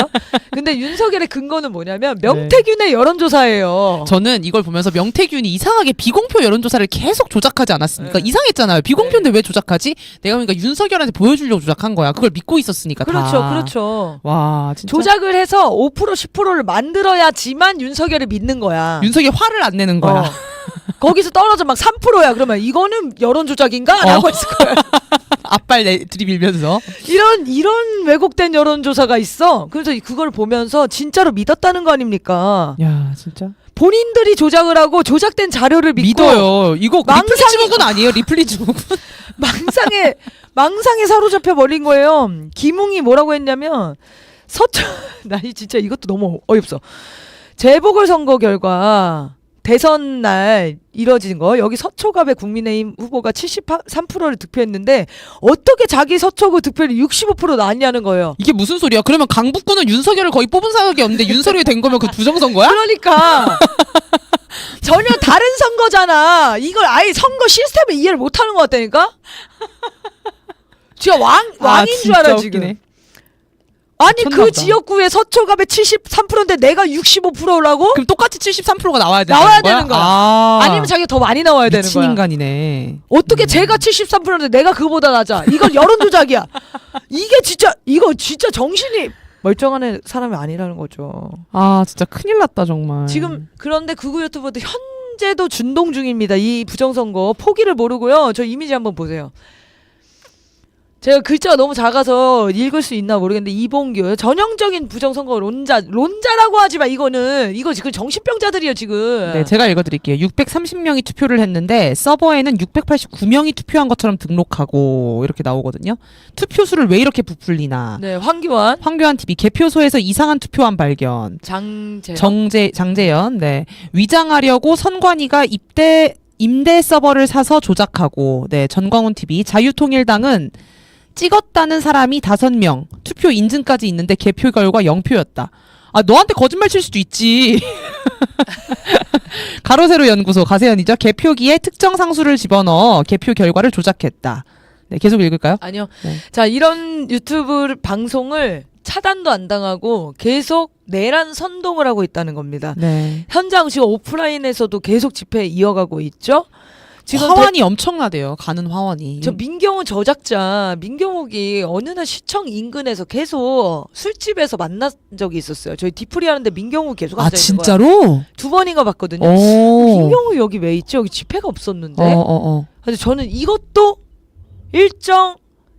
근데 윤석열의 근거는 뭐냐면 명태균의 여론조사예요. 저는 이걸 보면서 명태균이 이상하게 비공표 여론조사를 계속 조작하지 않았습니까? 네. 이상했잖아요. 비공표인데 왜 조작하지? 내가 보니까 윤석열한테 보여주려고 조작한 거야. 그걸 믿고 있었으니까. 그렇죠, 다. 그렇죠. 와, 진짜. 조작을 해서 5% 10%를 만들어야지만 윤석열을 믿는 거야. 윤석열 화를 안 내는 거야. 거기서 떨어져 막 3%야. 그러면 이거는 여론 조작인가? 라고 했을 거야. 앞발 들이밀면서. 이런 왜곡된 여론조사가 있어. 그래서 그걸 보면서 진짜로 믿었다는 거 아닙니까? 야, 진짜. 본인들이 조작을 하고 조작된 자료를 믿고 믿어요. 이거 리플리 증후군 아니에요? 리플리 증후군. 망상에 사로잡혀 버린 거예요. 김웅이 뭐라고 했냐면 나 진짜 이것도 너무 어이없어. 재보궐선거 결과 대선 날 이뤄진 거 여기 서초갑의 국민의힘 후보가 73%를 득표했는데 어떻게 자기 서초구 득표율이 65% 나왔냐는 거예요. 이게 무슨 소리야? 그러면 강북구는 윤석열을 거의 뽑은 사람이 없는데 윤석열이 된 거면 그 부정선거야? 그러니까 전혀 다른 선거잖아. 이걸 아예 선거 시스템을 이해를 못하는 것 같다니까. 진짜 왕인 줄 진짜 알아 웃기네. 지금. 아니 그 미쳤나보다. 지역구에 서초갑에 73%인데 내가 65%라고? 그럼 똑같이 73%가 나와야 나와야 거야? 되는 거야. 아, 아니면 자기가 더 많이 나와야 되는 미친 거야. 인간이네. 어떻게 제가 73%인데 내가 그거보다 낮아? 이건 여론 조작이야. 이거 진짜 정신이 멀쩡한 사람이 아니라는 거죠. 아 진짜 큰일 났다 정말. 지금 그런데 극우 유튜버도 현재도 준동 중입니다. 이 부정선거 포기를 모르고요. 저 이미지 한번 보세요. 제가 글자가 너무 작아서 읽을 수 있나 모르겠는데 이봉규 전형적인 부정선거 론자라고 하지만 이거 지금 정신병자들이에요 지금. 네, 제가 읽어드릴게요. 630명이 투표를 했는데 서버에는 689명이 투표한 것처럼 등록하고 이렇게 나오거든요. 투표수를 왜 이렇게 부풀리나. 네, 황교안, 황교안 TV 개표소에서 이상한 투표함 발견. 장재현. 네. 위장하려고 선관위가 임대 서버를 사서 조작하고. 네, 전광훈 TV 자유통일당은 찍었다는 사람이 5명, 투표 인증까지 있는데 개표 결과 0표였다. 아, 너한테 거짓말 칠 수도 있지. 가로세로 연구소 가세연이죠. 개표기에 특정 상수를 집어넣어 개표 결과를 조작했다. 네, 계속 읽을까요? 아니요. 네. 자, 이런 유튜브 방송을 차단도 안 당하고 계속 내란 선동을 하고 있다는 겁니다. 네. 현장 지금 오프라인에서도 계속 집회 이어가고 있죠. 지금 화환이 엄청나대요. 가는 화환이. 저 민경훈 저작자 민경욱이 어느 날 시청 인근에서 계속 술집에서 만난 적이 있었어요. 저희 디프리 하는데 민경욱 계속 아, 앉아 있는 거야. 진짜로? 2번인가 봤거든요. 오. 민경욱 여기 왜 있지? 여기 집회가 없었는데. 어. 근데 저는 이것도 일정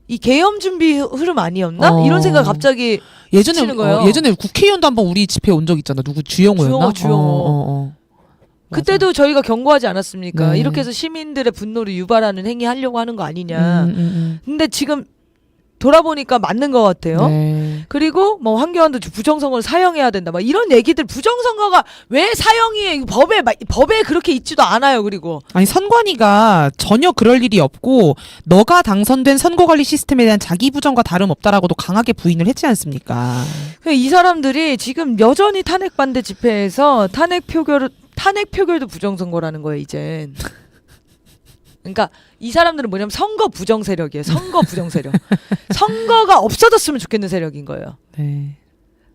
이 계엄 준비 흐름 아니었나? 이런 생각 갑자기 스치는 거예요. 예전에 국회의원도 한번 우리 집회 온 적 있잖아. 누구 주영호였나? 주영호. 맞아. 그때도 저희가 경고하지 않았습니까? 네. 이렇게 해서 시민들의 분노를 유발하는 행위 하려고 하는 거 아니냐. 근데 지금 돌아보니까 맞는 것 같아요. 네. 그리고 뭐 황교안도 부정선거를 사형해야 된다. 막 이런 얘기들 부정선거가 왜 사형이에요? 이거 법에 그렇게 있지도 않아요. 그리고 아니 선관위가 전혀 그럴 일이 없고 너가 당선된 선거관리 시스템에 대한 자기 부정과 다름없다라고도 강하게 부인을 했지 않습니까? 이 사람들이 지금 여전히 탄핵 반대 집회에서 탄핵 표결도 부정선거라는 거예요. 이젠. 그러니까 이 사람들은 뭐냐면 선거 부정 세력이에요. 선거 부정 세력. 선거가 없어졌으면 좋겠는 세력인 거예요. 네.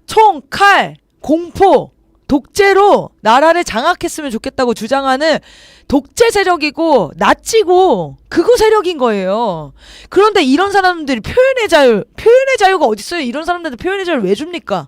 총, 칼, 공포, 독재로 나라를 장악했으면 좋겠다고 주장하는 독재 세력이고 나치고 극우 세력인 거예요. 그런데 이런 사람들이 표현의 자유가 어디 있어요? 이런 사람들한테 표현의 자유를 왜 줍니까?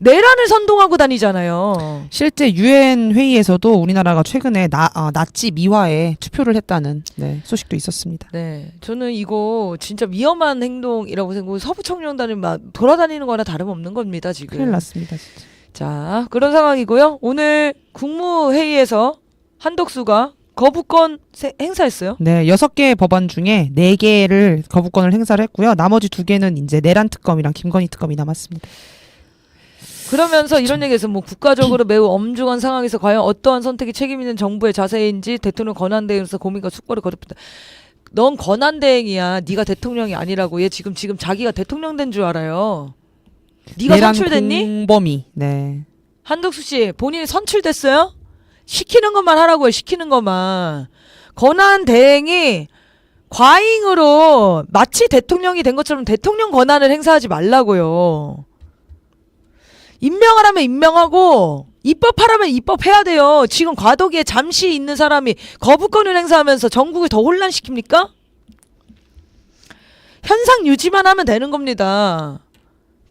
내란을 선동하고 다니잖아요. 실제 유엔 회의에서도 우리나라가 최근에 나치 미화에 투표를 했다는 소식도 있었습니다. 네, 저는 이거 진짜 위험한 행동이라고 생각하고 서부 청년단이 막 돌아다니는 거나 다름없는 겁니다. 지금. 큰일 났습니다. 진짜. 자, 그런 상황이고요. 오늘 국무회의에서 한덕수가 거부권 행사했어요. 네, 6개의 법안 중에 4개를 거부권을 행사를 했고요. 나머지 2개는 이제 내란 특검이랑 김건희 특검이 남았습니다. 그러면서 이런 얘기에서 뭐 국가적으로 매우 엄중한 상황에서 과연 어떠한 선택이 책임 있는 정부의 자세인지 대통령 권한대행으로서 고민과 숙고를 거듭했다. 넌 권한대행이야. 네가 대통령이 아니라고. 얘 지금 자기가 대통령 된 줄 알아요. 네가 내란 선출됐니? 공범이. 네. 한덕수 씨 본인이 선출됐어요? 시키는 것만 하라고요. 시키는 것만. 권한대행이 과잉으로 마치 대통령이 된 것처럼 대통령 권한을 행사하지 말라고요. 임명하라면 임명하고 입법하라면 입법해야 돼요. 지금 과도기에 잠시 있는 사람이 거부권을 행사하면서 전국을 더 혼란시킵니까? 현상 유지만 하면 되는 겁니다.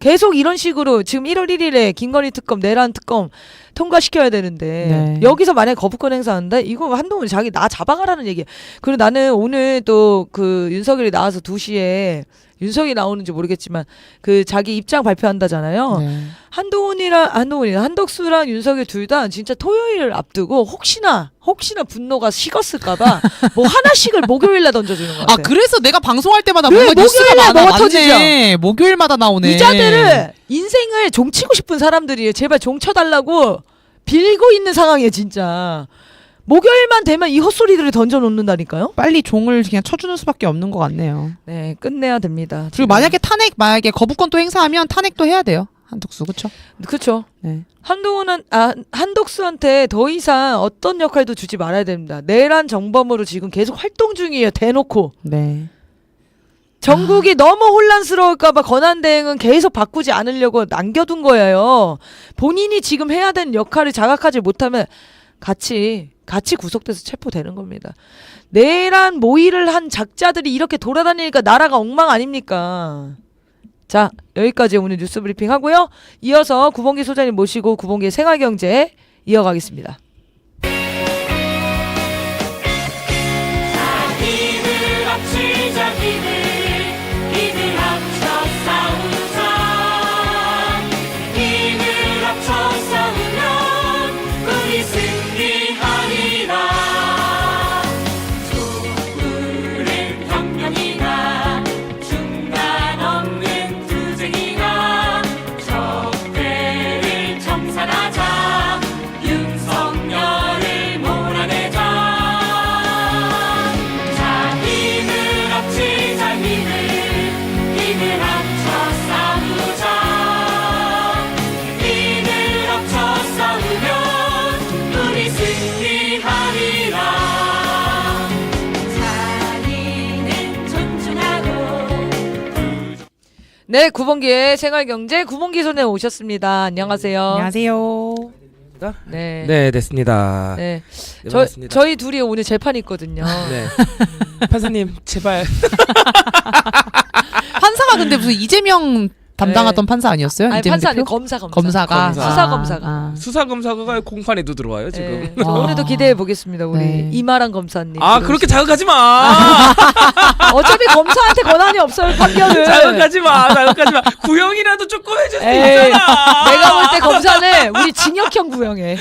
계속 이런 식으로 지금 1월 1일에 김건희 특검, 내란 특검 통과시켜야 되는데 네. 여기서 만약에 거부권 행사한다? 이거 한동훈 자기 나 잡아가라는 얘기야. 그리고 나는 오늘 또 그 윤석열이 나와서 2시에 윤석이 나오는지 모르겠지만 그 자기 입장 발표한다잖아요. 네. 한덕수랑 윤석열 둘 다 진짜 토요일을 앞두고 혹시나 분노가 식었을까봐 뭐 하나씩을 목요일날 던져주는 것 아, 같아. 그래서 내가 방송할 때마다 왜? 뭔가 뉴스가 목요일날 많아. 뭐가 맞네. 목요일마다 나오네. 이자들은 인생을 종치고 싶은 사람들이에요. 제발 종쳐달라고 빌고 있는 상황이에요, 진짜. 목요일만 되면 이 헛소리들을 던져놓는다니까요. 빨리 종을 그냥 쳐주는 수밖에 없는 것 같네요. 네, 끝내야 됩니다. 그리고 만약에 거부권 또 행사하면 탄핵도 해야 돼요. 한덕수 그쵸? 그렇죠. 네. 한독수한테 더 이상 어떤 역할도 주지 말아야 됩니다. 내란 정범으로 지금 계속 활동 중이에요. 대놓고. 네. 전국이 너무 혼란스러울까봐 권한대행은 계속 바꾸지 않으려고 남겨둔 거예요. 본인이 지금 해야 되는 역할을 자각하지 못하면 같이 구속돼서 체포되는 겁니다. 내란 모의를 한 작자들이 이렇게 돌아다니니까 나라가 엉망 아닙니까? 자, 여기까지 오늘 뉴스 브리핑 하고요. 이어서 구봉기 소장님 모시고 구봉기의 생활경제 이어가겠습니다. 힘을 합치자 힘을 합쳐 싸우자 힘을 합쳐 싸우면 우리 승리하리라 촛불은 혁명이다 중간 없는 투쟁이다 적대를 청산하자 윤석열을 몰아내자 자 힘을 합치자 힘을 합쳐 싸우자 힘을 합쳐 싸우면 우리 승리하리라 자리는 존중하고 네, 구봉기의 생활경제 구봉기 손에 오셨습니다. 안녕하세요. 안녕하세요. 네. 네, 됐습니다. 네. 네, 반갑습니다. 저희 둘이 오늘 재판 있거든요. 네. 판사님, 제발. 판사가 근데 무슨 이재명 담당하던 판사 아니었어요? 아니, 이재명 판사 아니 대표? 검사가. 검사가 수사 검사가. 수사 검사가 공판에도 들어와요, 지금. 네. 자, 오늘도 기대해 보겠습니다. 우리 네. 이마랑 검사님. 아, 그렇게 자극하지 마. 어차피 검사한테 권한이 없어요, 판결을. 자극하지 마. 자극하지 마. 구형이라도 조금 해줄 수 에이, 있잖아. 내가 볼 때 검사는 우리 징역형 구형해.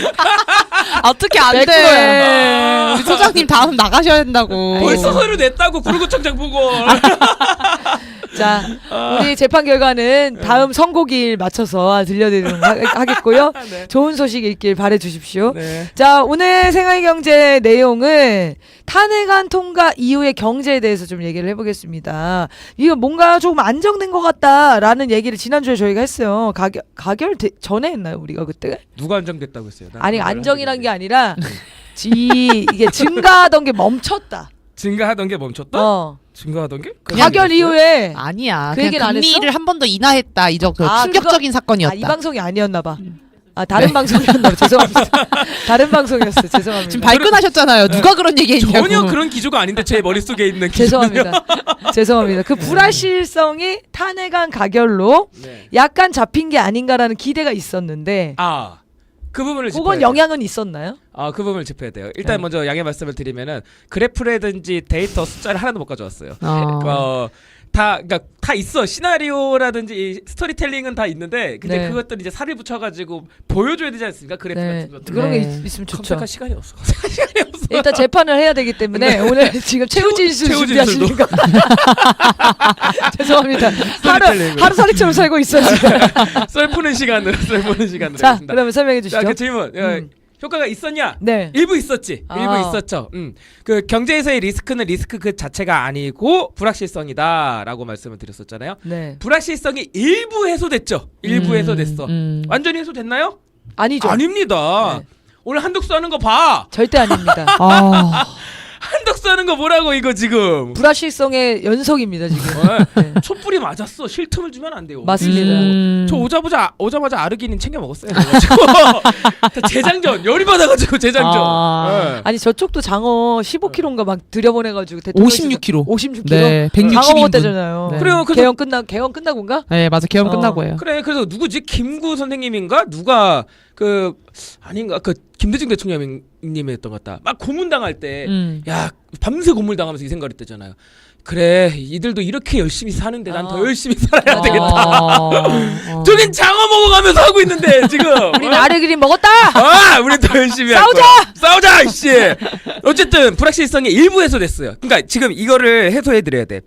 어떻게 안 100%야. 돼? 우리 소장님 다음 나가셔야 된다고. 벌써 서류 냈다고 구르고청장 보고. 자, 우리 재판 결과는 다음 선고기일 맞춰서 들려드리도록 하겠고요. 네. 좋은 소식 있길 바라주십시오. 네. 자, 오늘 생활경제 내용은 탄핵안 통과 이후의 경제에 대해서 좀 얘기를 해보겠습니다. 이거 뭔가 조금 안정된 것 같다라는 얘기를 지난주에 저희가 했어요. 가결 전에 했나요, 우리가 그때? 누가 안정됐다고 했어요? 난 아니, 그걸 안정이란 하겠는데. 게 아니라 이게 증가하던 게 멈췄다. 증가하던 게 멈췄다? 증가하던 게? 가결 이후에 아니야. 그 그냥 얘기는 안 했어? 금리를 한 번 더 인하했다. 이적 아, 충격적인 사건이었다. 이 방송이 아니었나 봐. 아, 다른 방송이었나 봐. 죄송합니다. 다른 방송이었어요. 죄송합니다. 지금 발끈하셨잖아요. 누가 그런 얘기했냐고. 전혀 그런 기조가 아닌데 제 머릿속에 있는 기조는요. 죄송합니다. 죄송합니다. 그 불확실성이 탄핵안 가결로 네. 약간 잡힌 게 아닌가라는 기대가 있었는데 아, 그 부분을 짚어야 그건 돼요. 영향은 있었나요? 아, 그 부분을 짚어야 돼요. 일단 네. 먼저 양해 말씀을 드리면은 그래프라든지 데이터 숫자를 하나도 못 가져왔어요. 그러니까 다 있어. 시나리오라든지 이 스토리텔링은 다 있는데 근데 네. 그것들 이제 살을 붙여가지고 보여줘야 되지 않습니까? 그래프 네. 같은 것들. 그런 네. 게 있으면 좋죠. 검색할 시간이 없어. 시간이 없어. 일단 재판을 해야 되기 때문에 오늘 지금 최후 진술 최후 준비하시니까 죄송합니다. 스토리텔링으로. 하루살이처럼 살고 있어요. 지금. 썰 푸는 시간으로 하겠습니다. 자, 그러면 설명해 주시죠. 자, 그 질문. 효과가 있었냐? 네. 일부 있었지. 아. 일부 있었죠. 그 경제에서의 리스크는 리스크 그 자체가 아니고 불확실성이다라고 말씀을 드렸었잖아요. 네. 불확실성이 일부 해소됐죠. 일부 해소됐어. 완전히 해소됐나요? 아니죠. 아닙니다. 네. 오늘 한독수 하는 거 봐. 절대 아닙니다. 한독수 하는 거 뭐라고 이거 지금. 불확실성의 연속입니다, 지금. 네. 촛불이 맞았어. 쉴 틈을 주면 안 돼요. 맞습니다. 저 오자마자 아르기닌 챙겨 먹었어요. 그래가지고 재장전 열이 받아가지고 재장전. 네. 아니 저쪽도 장어 15kg인가 막 들여보내가지고 대통령 56kg. 56kg. 네, 160 장어 인분. 먹었대잖아요. 네. 그래요. 그래서 개헌 끝나고인가? 네, 맞아. 개헌 어. 끝나고 해요. 그래 그래서 누구지 김구 선생님인가 누가 그 아닌가 그 김대중 대통령님이 했던 것 같다. 막 고문당할 때 야 밤새 고문당하면서 이 생각을 했대잖아요. 그래 이들도 이렇게 열심히 사는데 난 더 열심히 살아야 되겠다. 저긴 장어 먹어가면서 하고 있는데 지금 우리는 아르기닌 먹었다. 아 우리 더 열심히 할 싸우자! 거야. 싸우자 이씨. 어쨌든 불확실성이 일부 해소됐어요. 그러니까 지금 이거를 해소해드려야 돼.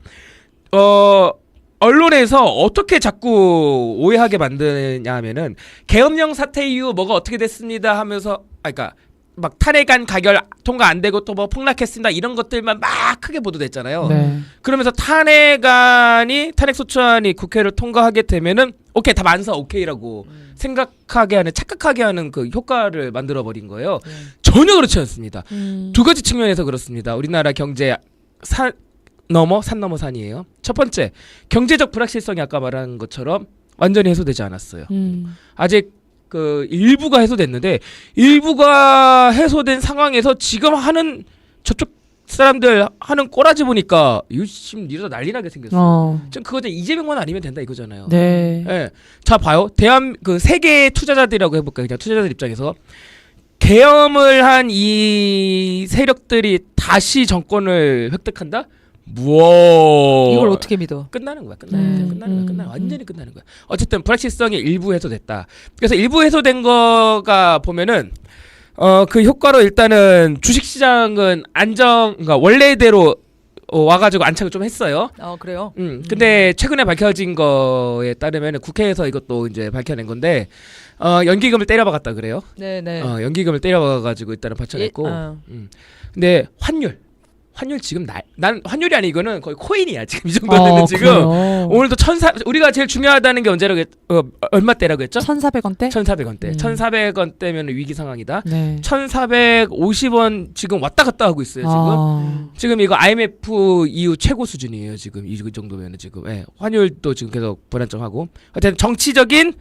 언론에서 어떻게 자꾸 오해하게 만드냐 하면은 계엄령 사태 이후 뭐가 어떻게 됐습니다 하면서 그러니까 막 탄핵안 가결 통과 안 되고 또 뭐 폭락했습니다 이런 것들만 막 크게 보도됐잖아요. 네. 그러면서 탄핵소추안이 국회를 통과하게 되면은 오케이 다 만사 오케이라고 생각하게 하는 착각하게 하는 그 효과를 만들어 버린 거예요. 전혀 그렇지 않습니다. 두 가지 측면에서 그렇습니다. 우리나라 경제 산 넘어 산이에요. 첫 번째 경제적 불확실성이 아까 말한 것처럼 완전히 해소되지 않았어요. 아직 그 일부가 해소됐는데 일부가 해소된 상황에서 지금 하는 저쪽 사람들 하는 꼬라지 보니까 이거 지금 이러다 난리 나게 생겼어. 지금 그거 이재명만 아니면 된다 이거잖아요. 네. 예. 자 봐요. 그 세계 투자자들이라고 해볼까요? 그냥 투자자들 입장에서 계엄을 한 이 세력들이 다시 정권을 획득한다? 무엇? 이걸 어떻게 믿어? 끝나는 거야. 완전히 끝나는 거야. 어쨌든 불확실성이 일부 해소됐다. 그래서 일부 해소된 거가 보면은 그 효과로 일단은 주식시장은 그러니까 원래대로 와가지고 안착을 좀 했어요. 그래요? 근데 최근에 밝혀진 거에 따르면 국회에서 이것도 이제 밝혀낸 건데 연기금을 때려박았다 그래요. 네네. 연기금을 때려박아가지고 일단은 받쳐냈고. 근데 환율 지금 난 환율이 아니 이거는 거의 코인이야 지금 이 정도는 지금 그래요? 오늘도 우리가 제일 중요하다는 게 언제라고 얼마대라고 했죠? 1,400원대? 1,400원대. 1,400원대면 위기 상황이다. 네. 1,450원 지금 왔다 갔다 하고 있어요 지금. 지금 이거 IMF 이후 최고 수준이에요 지금 이 정도면은 지금. 예. 환율도 지금 계속 불안정하고. 하여튼 정치적인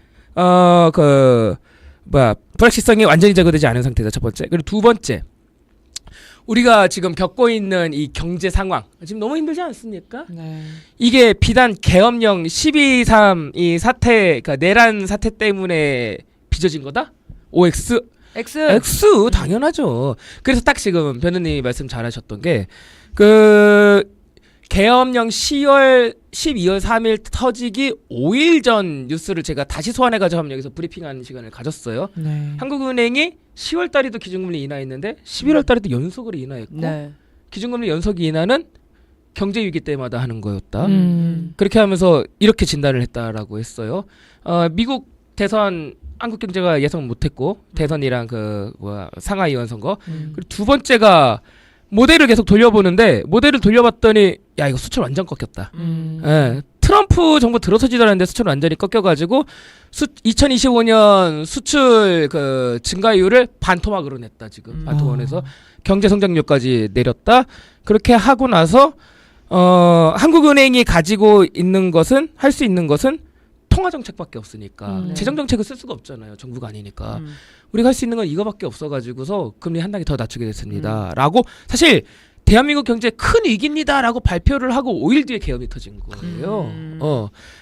불확실성이 완전히 제거되지 않은 상태다 첫 번째. 그리고 두 번째. 우리가 지금 겪고 있는 이 경제 상황 지금 너무 힘들지 않습니까? 네. 이게 비단 계엄령 12.3 이 사태, 그러니까 내란 사태 때문에 빚어진 거다? OX? X 당연하죠. 그래서 딱 지금 변호님이 말씀 잘하셨던 게 그 계엄령 12월 3일 터지기 5일 전 뉴스를 제가 다시 소환해가지고 한번 여기서 브리핑하는 시간을 가졌어요. 네. 한국은행이 10월 달에도 기준금리 인하했는데 11월 달에도 연속으로 인하했고 네. 기준금리 연속 인하는 경제 위기 때마다 하는 거였다. 그렇게 하면서 이렇게 진단을 했다라고 했어요. 미국 대선 한국 경제가 예상 못했고 대선이랑 상하이 의원 선거. 그리고 두 번째가 모델을 계속 돌려보는데 모델을 돌려봤더니 야 이거 수출 완전 꺾였다. 예, 트럼프 정부 들어서지도 않았는데 수출 완전히 꺾여가지고 2025년 수출 그 증가율을 반토막으로 냈다 지금. 반토막으로 내서 경제 성장률까지 내렸다. 그렇게 하고 나서 한국은행이 가지고 있는 것은 할 수 있는 것은 통화 정책밖에 없으니까 재정 정책을 쓸 수가 없잖아요. 정부가 아니니까. 우리가 할 수 있는 건 이거밖에 없어가지고서 금리 한 단계 더 낮추게 됐습니다. 라고 사실 대한민국 경제 큰 위기입니다라고 발표를 하고 5일 뒤에 계엄이 터진 거예요.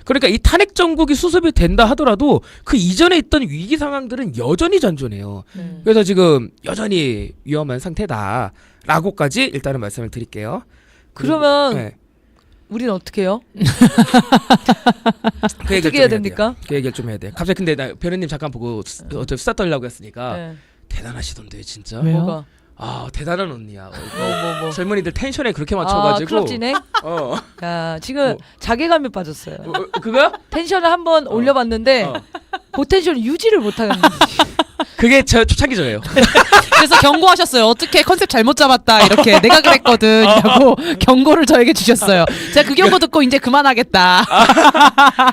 그러니까 이 탄핵 정국이 수습이 된다 하더라도 그 이전에 있던 위기 상황들은 여전히 잔존해요. 그래서 지금 여전히 위험한 상태다라고까지 일단은 말씀을 드릴게요. 그러면 네. 우리는 어떻게 해요? 그 얘기를 어떻게 좀 해야 됩니까? 그 얘기를 좀 해야 돼. 갑자기 근데 나 변호님 잠깐 보고 어차피 수다 떨려고 했으니까 네. 대단하시던데 진짜. 왜요? 뭐가? 아 대단한 언니야. 뭐. 젊은이들 텐션에 그렇게 맞춰가지고. 클럽 진행? 어. 야 지금 자괴감에 빠졌어요. 그거야? 텐션을 한번 올려봤는데 그 텐션을 유지를 못하는 그게 저 초창기 저예요. 그래서 경고하셨어요. 어떻게 컨셉 잘못 잡았다 이렇게 내가 그랬거든 라고 경고를 저에게 주셨어요. 제가 그 경고 듣고 이제 그만하겠다.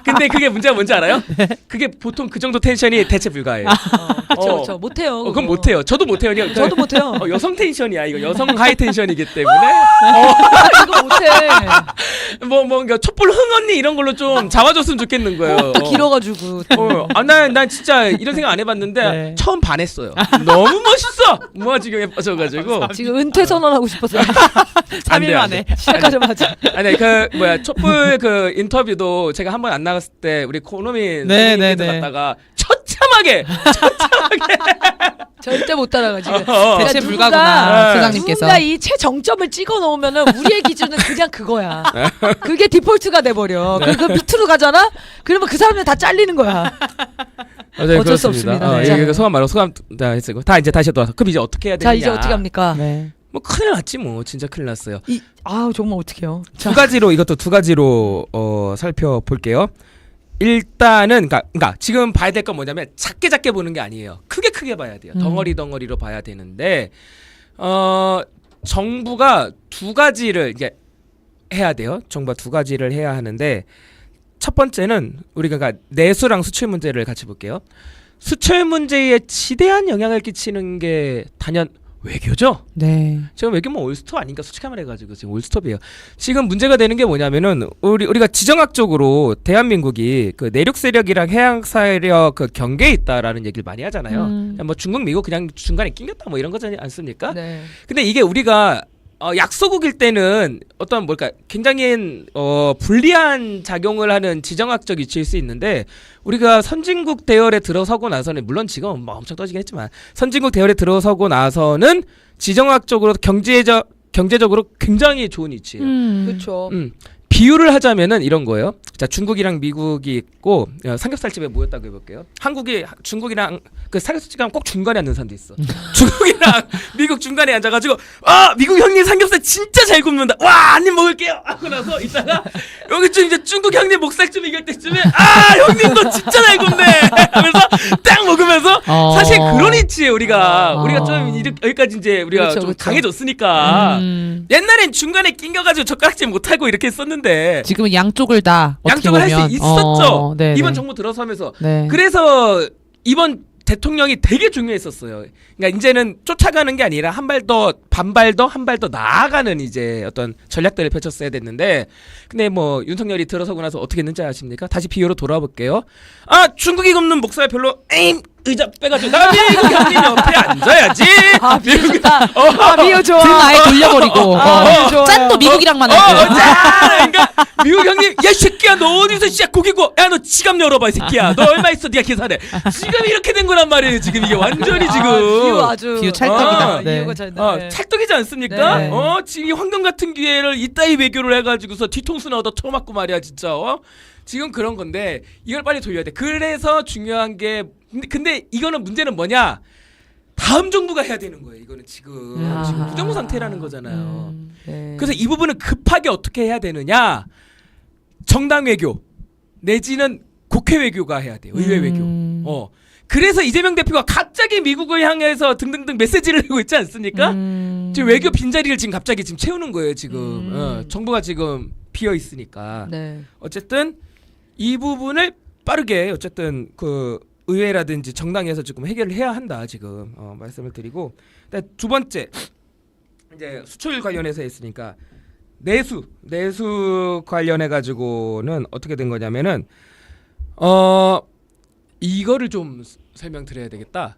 근데 그게 문제가 뭔지 알아요? 그게 보통 그 정도 텐션이 대체 불가해요. 그렇죠. 못해요. 그건 못해요. 저도 못해요. 그냥 저도 못해요. 여성 텐션이야. 이거 여성 하이 텐션이기 때문에 이거 못해. 그러니까 촛불 흥 언니 이런 걸로 좀 잡아줬으면 좋겠는 거예요. 또 길어가지고. 난 진짜 이런 생각 안 해봤는데 네. 처음 반했어요. 너무 멋있어. 무아지경에 빠져가지고. 지금 은퇴 선언하고 싶었어요. 3일 만에. 시작하자마자. 아니 촛불 그 인터뷰도 제가 한 번 안 나갔을 때 우리 고노민 네, 선생님께서 네, 네. 갔다가 처참하게 절대 못 따라가 지금. 대체 누군가- 불가구나 소장님께서. 누군가 이 최정점을 찍어 놓으면은 우리의 기준은 그냥 그거야. 그게 디폴트가 돼버려. 그 밑으로 가잖아. 그러면 그 사람들 다 잘리는 거야. 네, 어쩔 수 없습니다. 네. 이게 소감 말고 소감 다 했고 다 이제 다시 돌아서 그럼 이제 어떻게 해야 되냐? 자 이제 어떻게 합니까? 네. 뭐 큰일 났지 뭐 진짜 큰일 났어요. 정말 어떡해요. 두 가지로 이것도 두 가지로 살펴볼게요. 일단은 그러니까 지금 봐야 될 건 뭐냐면 작게 보는 게 아니에요. 크게 봐야 돼요. 덩어리로 봐야 되는데 정부가 두 가지를 이제 해야 돼요. 정부가 두 가지를 해야 하는데 첫 번째는 우리가 그러니까 내수랑 수출 문제를 같이 볼게요. 수출 문제에 지대한 영향을 끼치는 게 단연 외교죠. 네. 지금 외교면 올스톱 아닌가 수치감을 해가지고 지금 올스톱이에요. 지금 문제가 되는 게 뭐냐면은 우리가 지정학적으로 대한민국이 그 내륙 세력이랑 해양 세력 그 경계에 있다라는 얘기를 많이 하잖아요. 그냥 뭐 중국, 미국 그냥 중간에 낑겼다 뭐 이런 거지 않습니까? 네. 근데 이게 우리가 약소국일 때는 어떤 뭘까 굉장히 불리한 작용을 하는 지정학적 위치일 수 있는데 우리가 선진국 대열에 들어서고 나서는 물론 지금 뭐 엄청 떠지긴 했지만 선진국 대열에 들어서고 나서는 지정학적으로 경제적으로 굉장히 좋은 위치예요. 그렇죠. 비유를 하자면은 이런 거예요. 자, 중국이랑 미국이 있고 삼겹살집에 모였다고 해볼게요. 중국이랑 그 삼겹살집하면 꼭 중간에 앉는 사람도 있어. 중국이랑 미국 중간에 앉아가지고 미국 형님 삼겹살 진짜 잘 굽는다. 와, 한 입 먹을게요. 하고 나서 이따가 여기쯤 이제 중국 형님 목살집 이길 때쯤에 형님도 진짜 잘 굽네. 하면서 딱 먹으면서 사실 그런 위치에 우리가 좀 여기까지 이제 우리가 그렇죠, 좀 그렇죠. 강해졌으니까 옛날엔 중간에 낑겨가지고 젓가락질 못하고 이렇게 썼는데 지금은 양쪽을 다 어떻게 양쪽을 할 수 보면. 있었죠. 네, 이번 네. 정부 들어서면서. 네. 그래서 이번 대통령이 되게 중요했었어요. 그러니까 이제는 쫓아가는 게 아니라 한 발 더 한 발 더 나아가는 이제 어떤 전략들을 펼쳤어야 됐는데 근데 뭐 윤석열이 들어서고 나서 어떻게 했는지 아십니까? 다시 비유로 돌아볼게요. 중국이 굽는 목살 별로 의자 빼가지고 나 미국 형님 옆에 앉아야지. 비유 좋다. 비유 좋아. 등 아예 돌려버리고 좋아요. 짠도 미국이랑만 하고. 그러니까 미국 형님 야 이 새끼야 너 어디서 진짜 고기 구워 야 너 지갑 열어봐 이 새끼야 너 얼마 있어 네가 계산해 지금 이렇게 된 거란 말이에요 지금 이게 완전히 지금 비유 아주 비유 찰떡이다. 네. 이유가 잘 네. 찰떡이지 않습니까? 네. 지금 이 황금 같은 기회를 이따위 외교를 해가지고서 뒤통수나 얻어 쳐맞고 말이야 진짜 지금 그런 건데 이걸 빨리 돌려야 돼. 그래서 중요한 게 근데 이거는 문제는 뭐냐? 다음 정부가 해야 되는 거예요. 이거는 지금 무정부 상태라는 거잖아요. 네. 그래서 이 부분은 급하게 어떻게 해야 되느냐? 정당 외교 내지는 국회 외교가 해야 돼요. 의회 외교. 그래서 이재명 대표가 갑자기 미국을 향해서 등등등 메시지를 내고 있지 않습니까? 지금 외교 빈자리를 지금 갑자기 지금 채우는 거예요. 지금 정부가 지금 비어 있으니까. 네. 어쨌든 이 부분을 빠르게 어쨌든 그 의회라든지 정당에서 지금 해결을 해야 한다 지금 말씀을 드리고 두 번째 이제 수출 관련해서 했으니까 내수 관련해 가지고는 어떻게 된 거냐면은 이거를 좀 설명드려야 되겠다.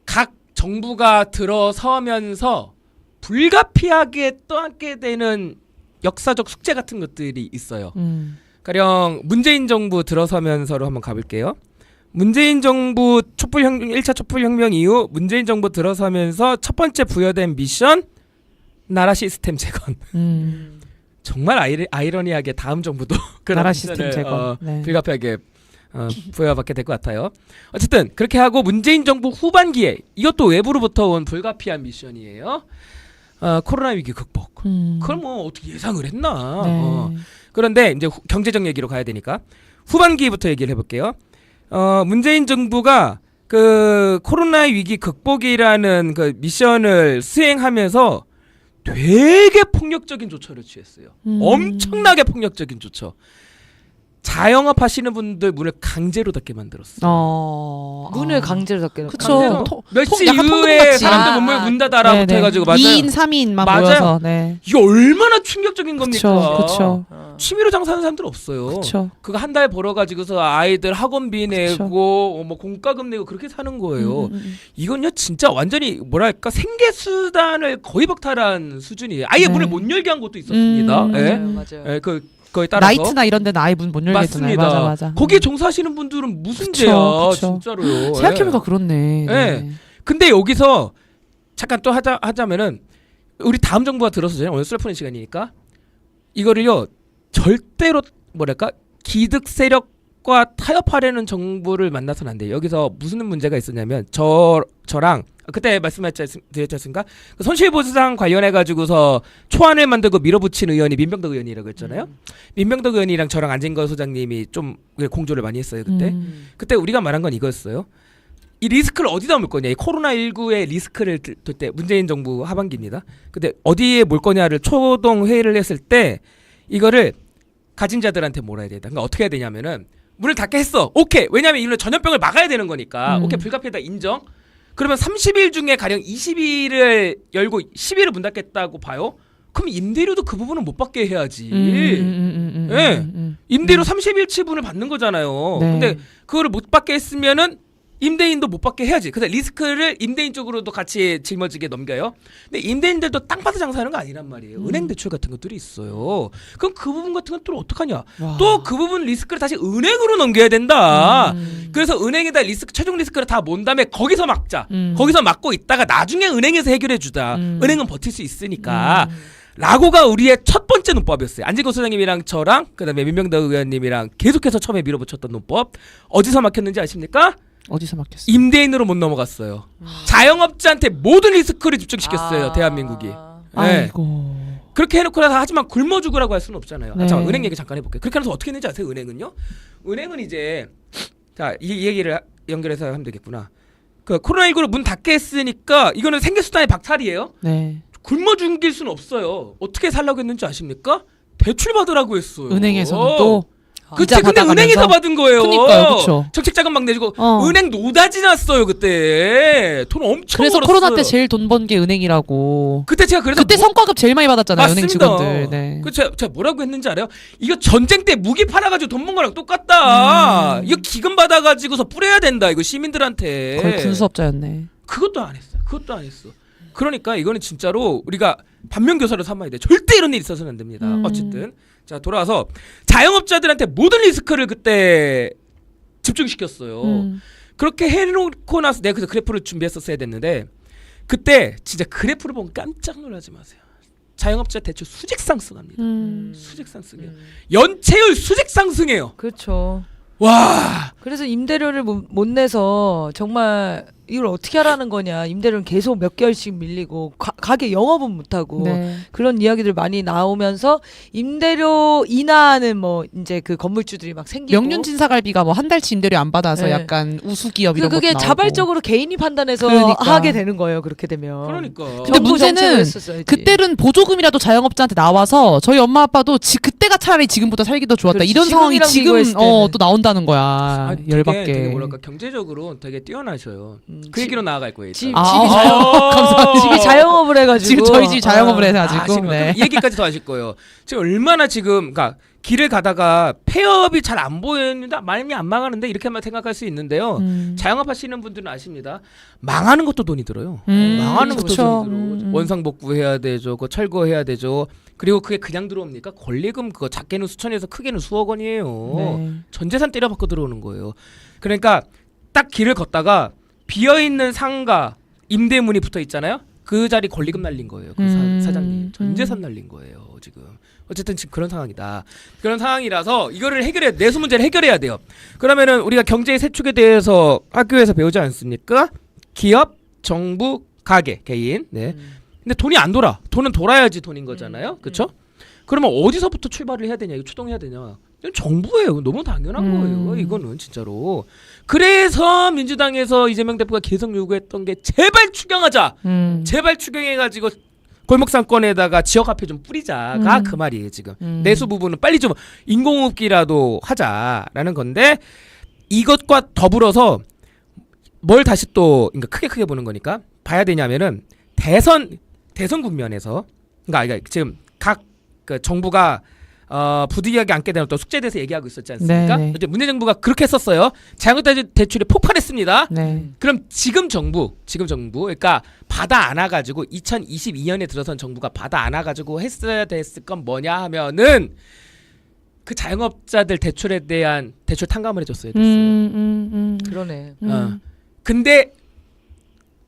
각 정부가 들어서면서 불가피하게 떠안게 되는 역사적 숙제 같은 것들이 있어요. 가령 문재인 정부 들어서면서로 한번 가볼게요. 문재인 정부 1차 촛불혁명 이후 문재인 정부 들어서면서 첫 번째 부여된 미션 나라 시스템 재건. 정말 아이러니하게 다음 정부도 그런 나라 미션을, 시스템 재건. 네. 불가피하게 부여받게 될 것 같아요. 어쨌든 그렇게 하고 문재인 정부 후반기에 이것도 외부로부터 온 불가피한 미션이에요. 코로나 위기 극복. 그걸 뭐 어떻게 예상을 했나. 네. 그런데 이제 경제적 얘기로 가야 되니까 후반기부터 얘기를 해볼게요. 문재인 정부가 그 코로나 위기 극복이라는 그 미션을 수행하면서 되게 폭력적인 조처를 취했어요. 엄청나게 폭력적인 조처. 자영업 하시는 분들 문을 강제로 닫게 만들었어. 문을 강제로 닫게. 그쵸. 몇 시 약간 이후에 통금같이. 사람들 문 닫아라부터 네네. 해가지고 맞아요. 2인 3인만 맞아요. 모여서. 네. 이게 얼마나 충격적인 겁니까? 그쵸. 취미로 장사하는 사람들 없어요. 그쵸. 그거 한 달 벌어가지고서 아이들 학원비 내고 뭐 공과금 내고 그렇게 사는 거예요. 이건요 진짜 완전히 뭐랄까 생계수단을 거의 박탈한 수준이에요. 아예 네. 문을 못 열게 한 것도 있었습니다. 예. 맞아요. 예, 거에 따라서 나이트나 이런 데는 아예 문 못 열게 해두나요? 맞습니다. 맞아. 거기에 종사하시는 분들은 무슨 그쵸, 죄야 그쵸. 진짜로요. 생각해보니까 예. 그렇네. 네. 근데 여기서 잠깐 또 하자면은 우리 다음 정부가 들어서잖아요. 오늘 술 푸는 시간이니까 이거를요 절대로 뭐랄까 기득 세력과 타협하려는 정부를 만나서는 안 돼요. 여기서 무슨 문제가 있었냐면 저랑 그때 말씀드렸지 않습니까? 그 손실보상 관련해 가지고서 초안을 만들고 밀어붙인 의원이 민병덕 의원이라고 했잖아요. 민병덕 의원이랑 저랑 안진걸 소장님이 좀 공조를 많이 했어요. 그때 우리가 말한 건 이거였어요. 이 리스크를 어디다 몰 거냐? 이 코로나19의 리스크를 들 때 문재인 정부 하반기입니다. 근데 어디에 몰 거냐를 초동 회의를 했을 때 이거를 가진 자들한테 몰아야 된다. 그러니까 어떻게 해야 되냐면은 문을 닫게 했어. 오케이. 왜냐면 이거는 전염병을 막아야 되는 거니까. 오케이. 불가피하다 인정. 그러면 30일 중에 가령 20일을 열고 10일을 문 닫겠다고 봐요. 그럼 임대료도 그 부분은 못 받게 해야지. 예. 임대료 30일 치분을 받는 거잖아요. 네. 근데 그거를 못 받게 했으면은 임대인도 못 받게 해야지. 그래서 리스크를 임대인 쪽으로도 같이 짊어지게 넘겨요. 근데 임대인들도 땅 파서 장사하는 거 아니란 말이에요. 은행 대출 같은 것들이 있어요. 그럼 그 부분 같은 건 또 어떡하냐? 또 그 부분 리스크를 다시 은행으로 넘겨야 된다. 그래서 은행에다 리스크 최종 리스크를 다 몬 다음에 거기서 막자. 거기서 막고 있다가 나중에 은행에서 해결해 주자. 은행은 버틸 수 있으니까. 라고가 우리의 첫 번째 논법이었어요. 안진걸 소장님이랑 저랑 그다음에 민명덕 의원님이랑 계속해서 처음에 밀어붙였던 논법. 어디서 막혔는지 아십니까? 어디서 막혔어? 임대인으로 못 넘어갔어요. 자영업자한테 모든 리스크를 집중시켰어요. 대한민국이. 네. 아이고. 그렇게 해놓고 나서 하지만 굶어 죽으라고 할 수는 없잖아요. 네. 잠깐 은행 얘기 잠깐 해볼게요. 그렇게 해서 어떻게 했는지 아세요? 은행은요? 은행은 이제 자 이 얘기를 연결해서 하면 되겠구나. 그 코로나19로 문 닫게 했으니까 이거는 생계수단의 박탈이에요. 네. 굶어 죽일 수는 없어요. 어떻게 살라고 했는지 아십니까? 대출 받으라고 했어요. 은행에서는 또 그치, 이자 근데 받아가면서? 은행에서 받은 거예요. 그니까요, 그쵸. 정책자금 막 내주고 어. 은행 노다지 났어요 그때. 돈 엄청 그래서 벌었어요. 코로나 때 제일 돈 번 게 은행이라고. 그때 제가 그래서 그때 성과급 제일 많이 받았잖아요, 은행 맞습니다. 직원들. 네. 그 제가 뭐라고 했는지 알아요? 이거 전쟁 때 무기 팔아가지고 돈 번 거랑 똑같다. 이거 기금 받아가지고서 뿌려야 된다. 이거 시민들한테. 거의 군수업자였네. 그것도 안 했어. 그것도 안 했어. 그러니까 이거는 진짜로 우리가 반면교사로 삼아야 돼. 절대 이런 일이 있어서는 안 됩니다. 어쨌든 자 돌아와서 자영업자들한테 모든 리스크를 그때 집중시켰어요. 그렇게 해놓고 나서 내가 그래서 그래프를 준비했었어야 됐는데 그때 진짜 그래프를 보면 깜짝 놀라지 마세요. 자영업자 대출 수직 상승합니다. 수직 상승이에요. 연체율 수직 상승해요. 그렇죠. 와. 그래서 임대료를 못 내서 정말 이걸 어떻게 하라는 거냐. 임대료는 계속 몇 개월씩 밀리고 가게 영업은 못하고 네. 그런 이야기들 많이 나오면서 임대료 인하는 뭐 이제 그 건물주들이 막 생기고 명륜 진사갈비가 뭐 한 달치 임대료 안 받아서 네. 약간 우수기업 이런 것도 그게 나오고. 자발적으로 개인이 판단해서 그러니까. 하게 되는 거예요. 그렇게 되면. 그러니까. 근데 정부 문제는 정책을 했었어야지. 그때는 보조금이라도 자영업자한테 나와서 저희 엄마 아빠도 그때가 차라리 지금보다 살기 더 좋았다. 그렇지. 이런 상황이 지금이랑 지금 비교했을 때는. 또 나온다는 거야. 되게 열받게. 뭐랄까 경제적으로 되게 뛰어나셔요. 그 얘기로 나아갈 거예요. 집, 이따. 집이 감사합니다. 집이 자영업을 해가지고 지금 저희 집 자영업을 해가지고. 아시구나. 네. 그럼 이 얘기까지 더 하실 거예요. 지금 얼마나 지금 그러니까 길을 가다가 폐업이 잘 안 보이는데 마음이 안 망하는데 이렇게만 생각할 수 있는데요. 자영업 하시는 분들은 아십니다. 망하는 것도 돈이 들어요. 망하는 것도 그쵸. 돈이 들어. 원상 복구해야 되죠. 그 철거해야 되죠. 그리고 그게 그냥 들어옵니까? 권리금 그거 작게는 수천에서 크게는 수억 원이에요. 네. 전 재산 때려박고 들어오는 거예요. 그러니까 딱 길을 걷다가 비어 있는 상가 임대문이 붙어 있잖아요. 그 자리 권리금 날린 거예요. 그 사장님 전 재산 날린 거예요. 지금 어쨌든 지금 그런 상황이다. 그런 상황이라서 이거를 내수 문제를 해결해야 돼요. 그러면은 우리가 경제의 세 축에 대해서 학교에서 배우지 않습니까? 기업, 정부, 가게, 개인. 네. 근데 돈이 안 돌아. 돈은 돌아야지 돈인 거잖아요. 그렇죠? 그러면 어디서부터 출발을 해야 되냐? 이거 추동해야 되냐? 이건 정부예요. 너무 당연한 거예요. 이거는 진짜로. 그래서 민주당에서 이재명 대표가 계속 요구했던 게 제발 추경하자. 제발 추경해가지고 골목상권에다가 지역화폐 좀 뿌리자가 그 말이에요. 지금 내수 부분은 빨리 좀 인공호흡기라도 하자라는 건데 이것과 더불어서 뭘 다시 또 그러니까 크게 보는 거니까 봐야 되냐면은 대선 국면에서 그러니까 지금 각 그 정부가 부득이하게 안게 되는 또 숙제에 대해서 얘기하고 있었지 않습니까? 네, 네. 이제 문재인 정부가 그렇게 했었어요. 자영업자 대출이 폭발했습니다. 네. 그럼 지금 정부 그러니까 받아 안아가지고 2022년에 들어선 정부가 받아 안아가지고 했어야 됐을 건 뭐냐 하면은 그 자영업자들 대출에 대한 대출 탕감을 해줬어야 됐어요. 그러네. 근데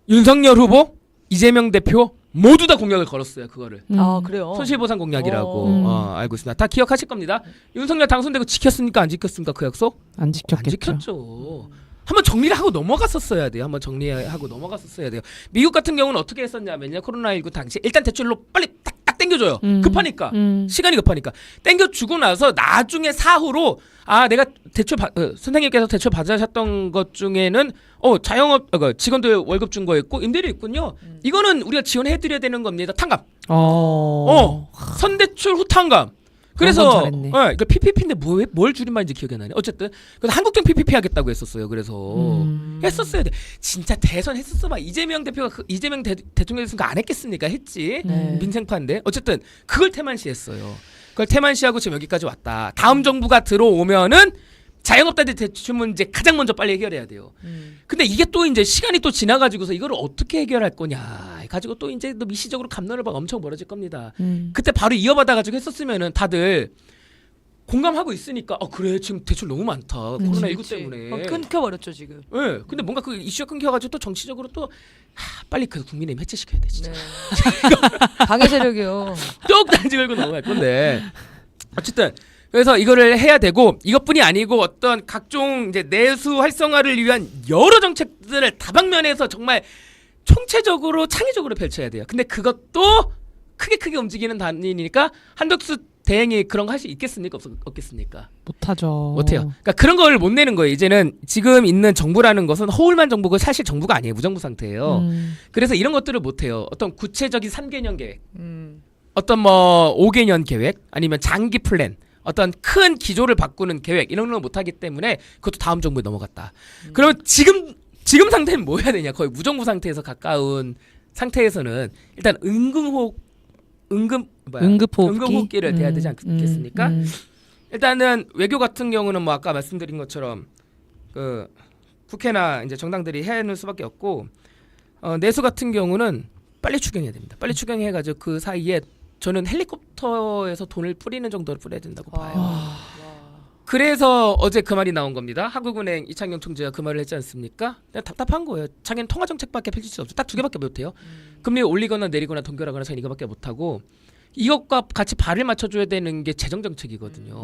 윤석열 후보, 이재명 대표 모두 다 공약을 걸었어요. 그거를. 아 그래요. 손실보상 공약이라고 알고 있습니다. 다 기억하실 겁니다. 윤석열 당선되고 지켰습니까? 안 지켰습니까? 그 약속? 안 지켰겠죠. 안 지켰죠. 한번 정리를 하고 넘어갔었어야 돼요. 한번 정리하고 넘어갔었어야 돼요. 미국 같은 경우는 어떻게 했었냐면요. 코로나19 당시 일단 대출로 빨리 딱 땡겨줘요. 급하니까. 시간이 급하니까. 땡겨주고 나서 나중에 사후로 내가 선생님께서 대출 받으셨던 것 중에는 자영업 직원들 월급 준 거 있고 임대료 있군요. 이거는 우리가 지원해드려야 되는 겁니다. 탕감. 선대출 후 탕감. 그래서 그런 건 잘했네. 그 PPP인데 뭘 줄임말인지 기억이 안 나네. 어쨌든 그래서 한국형 PPP 하겠다고 했었어요. 그래서 했었어야 돼. 진짜 대선 했었어 봐. 이재명 대표가 이재명 대통령 됐으니까 안 했겠습니까? 했지. 네. 민생파인데 어쨌든 그걸 태만시했어요. 그걸 태만시하고 지금 여기까지 왔다. 다음 정부가 들어오면은 자영업자들 대출 문제 가장 먼저 빨리 해결해야 돼요. 근데 이게 또 이제 시간이 또 지나가지고서 이걸 어떻게 해결할 거냐 가지고 또 이제 또 미시적으로 갑론을박 엄청 벌어질 겁니다. 그때 바로 이어받아가지고 했었으면은 다들 공감하고 있으니까 그래 지금 대출 너무 많다 코로나19 때문에. 끊겨버렸죠 지금. 네, 근데 뭔가 그 이슈가 끊겨가지고 또 정치적으로 또 빨리 그 국민의힘 해체시켜야 돼 진짜. 네. 방해 세력이요. 뚝 단지 걸고 넘어갈 건데 어쨌든 그래서 이거를 해야 되고 이것뿐이 아니고 어떤 각종 이제 내수 활성화를 위한 여러 정책들을 다방면에서 정말 총체적으로 창의적으로 펼쳐야 돼요. 근데 그것도 크게 움직이는 단위니까 한덕수 대행이 그런 거 할 수 있겠습니까? 없겠습니까? 못하죠. 못해요. 그러니까 그런 걸 못 내는 거예요. 이제는 지금 있는 정부라는 것은 허울만 정부고 사실 정부가 아니에요. 무정부 상태예요. 그래서 이런 것들을 못해요. 어떤 구체적인 3개년 계획, 어떤 뭐 5개년 계획, 아니면 장기 플랜, 어떤 큰 기조를 바꾸는 계획 이런 걸 못하기 때문에 그것도 다음 정부에 넘어갔다. 그러면 지금 상태는 뭐 해야 되냐? 거의 무정부 상태에서 가까운 상태에서는 일단 응급호흡기를 대야 되지 않겠습니까? 일단은 외교 같은 경우는 뭐 아까 말씀드린 것처럼 그 국회나 이제 정당들이 해야 하는 수밖에 없고 내수 같은 경우는 빨리 추경해야 됩니다. 빨리 추경해가지고 그 사이에 저는 헬리콥터에서 돈을 뿌리는 정도로 뿌려야 된다고 봐요. 그래서 어제 그 말이 나온 겁니다. 한국은행 이창용 총재가 그 말을 했지 않습니까? 그냥 답답한 거예요. 자기는 통화 정책밖에 펼칠 수 없어. 딱 2개밖에 못해요. 금리 올리거나 내리거나 동결하거나 자기는 이거밖에 못하고 이것과 같이 발을 맞춰줘야 되는 게 재정 정책이거든요.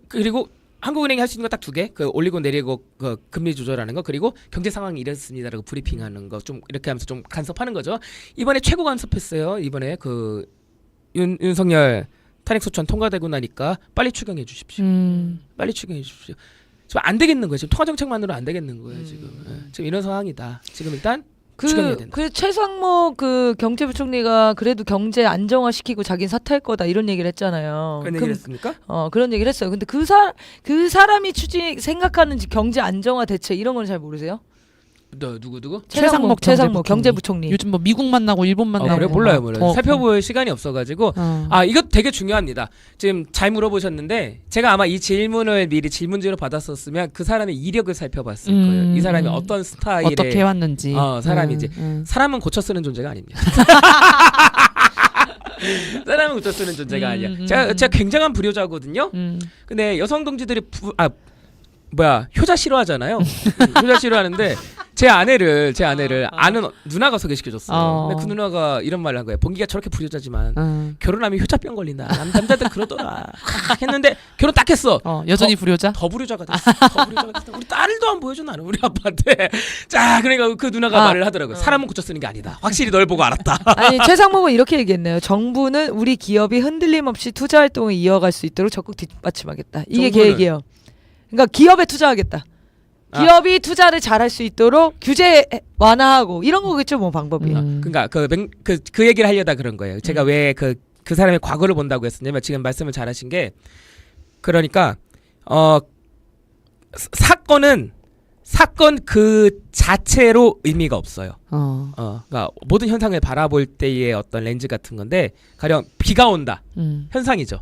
그리고 한국은행이 할 수 있는 거 딱 2개. 그 올리고 내리고 그 금리 조절하는 거 그리고 경제 상황이 이렇습니다라고 브리핑하는 거 좀 이렇게 하면서 좀 간섭하는 거죠. 이번에 최고 간섭했어요. 이번에 그 윤석열 탄핵 소추안 통과되고 나니까 빨리 추경해 주십시오. 빨리 추경해 주십시오. 지금 안 되겠는 거예요. 지금 통화 정책만으로 안 되겠는 거예요. 지금 지금 이런 상황이다. 지금 일단 추경해야 된다. 그 최상목 그 경제부총리가 그래도 경제 안정화시키고 자기는 사퇴할 거다 이런 얘기를 했잖아요. 그런 얘기를 했습니까? 그런 얘기를 했어요. 근데 그 사람이 생각하는 경제 안정화 대책 이런 건 잘 모르세요? 누구? 최상목 경제부총리. 요즘 뭐 미국 만나고 일본 만나고. 그래 몰라요. 살펴볼 시간이 없어가지고 이거 되게 중요합니다. 지금 잘 물어보셨는데 제가 아마 이 질문을 미리 질문지로 받았었으면 그 사람의 이력을 살펴봤을 거예요. 이 사람이 어떤 스타일의 어떻게 해왔는지. 사람이지. 사람은 고쳐 쓰는 존재가 아닙니다. 사람은 고쳐 쓰는 존재가 아니야. 제가 굉장한 불효자거든요. 근데 여성 동지들이 효자 싫어하잖아요. 효자 싫어하는데 제 아내를 아는 누나가 소개시켜줬어요. 근데 그 누나가 이런 말을 한 거예요. 봉기가 저렇게 불효자지만 결혼하면 효자병 걸린다. 남자들 그러더라. 했는데 결혼 딱 했어. 여전히 불효자? 더 불효자가 됐어. 우리 딸도 안 보여줘 나는 우리 아빠한테. 자 그러니까 그 누나가 말을 하더라고요. 사람은 고쳐 쓰는 게 아니다. 확실히 널 보고 알았다. 아니 최상목은 이렇게 얘기했네요. 정부는 우리 기업이 흔들림 없이 투자 활동을 이어갈 수 있도록 적극 뒷받침하겠다. 이게 계획이에요. 그러니까 기업에 투자하겠다. 기업이 투자를 잘할 수 있도록 규제 완화하고 이런 거겠죠, 뭐 방법이. 그러니까 그 얘기를 하려다 그런 거예요. 제가 왜 그 사람의 과거를 본다고 했었냐면 지금 말씀을 잘하신 게 그러니까 사건 그 자체로 의미가 없어요. 그러니까 모든 현상을 바라볼 때의 어떤 렌즈 같은 건데 가령 비가 온다 현상이죠.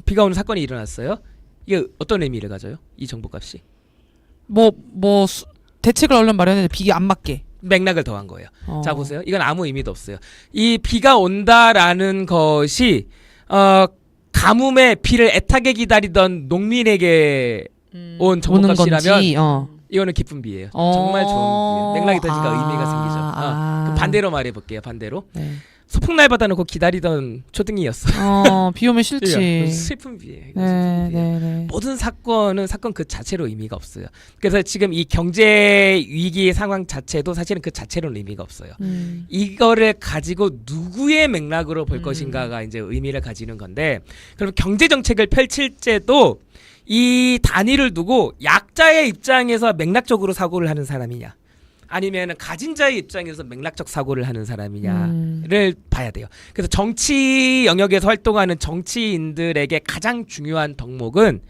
비가 오는 사건이 일어났어요. 이게 어떤 의미를 가져요? 이 정보값이? 대책을 얼른 마련해서 비가 안 맞게. 맥락을 더한 거예요. 자 보세요. 이건 아무 의미도 없어요. 이 비가 온다라는 것이 가뭄에 비를 애타게 기다리던 농민에게 온 정보값이라면 이거는 기쁜 비예요. 정말 좋은 비예요. 맥락이 더니까 의미가 생기죠. 반대로 말해볼게요. 반대로. 네. 소풍날 받아놓고 기다리던 초등이었어. 비 오면 싫지. 슬픈 비예요. 네. 모든 사건은 사건 그 자체로 의미가 없어요. 그래서 지금 이 경제 위기 상황 자체도 사실은 그 자체로는 의미가 없어요. 이거를 가지고 누구의 맥락으로 볼 것인가가 이제 의미를 가지는 건데, 그럼 경제 정책을 펼칠 때도 이 단위를 두고 약자의 입장에서 맥락적으로 사고를 하는 사람이냐, 아니면 가진 자의 입장에서 맥락적 사고를 하는 사람이냐를 봐야 돼요. 그래서 정치 영역에서 활동하는 정치인들에게 가장 중요한 덕목은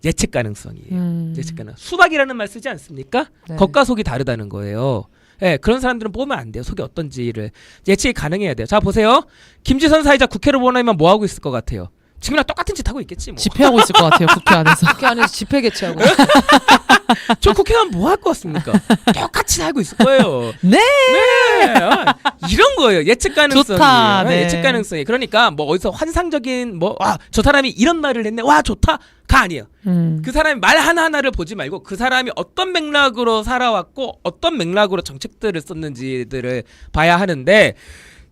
예측 가능성이에요. 예측 가능. 수박이라는 말 쓰지 않습니까? 네. 겉과 속이 다르다는 거예요. 예, 그런 사람들은 보면 안 돼요. 속이 어떤지를 예측이 가능해야 돼요. 자, 보세요. 김지선 사회자 국회로 보내면 뭐 하고 있을 것 같아요? 지금이랑 똑같은 짓 하고 있겠지 뭐. 집회하고 있을 것 같아요. 국회 안에서. 국회 안에서 집회 개최하고. 저 국회 가면 뭐 할 것 같습니까? 똑같이 살고 있을 거예요. 네. 네. 이런 거예요. 예측 가능성이. 좋다. 네. 예측 가능성이. 그러니까 뭐 어디서 환상적인 뭐 저 사람이 이런 말을 했네. 와, 좋다가 아니에요. 그 사람이 말 하나하나를 보지 말고 그 사람이 어떤 맥락으로 살아왔고 어떤 맥락으로 정책들을 썼는지들을 봐야 하는데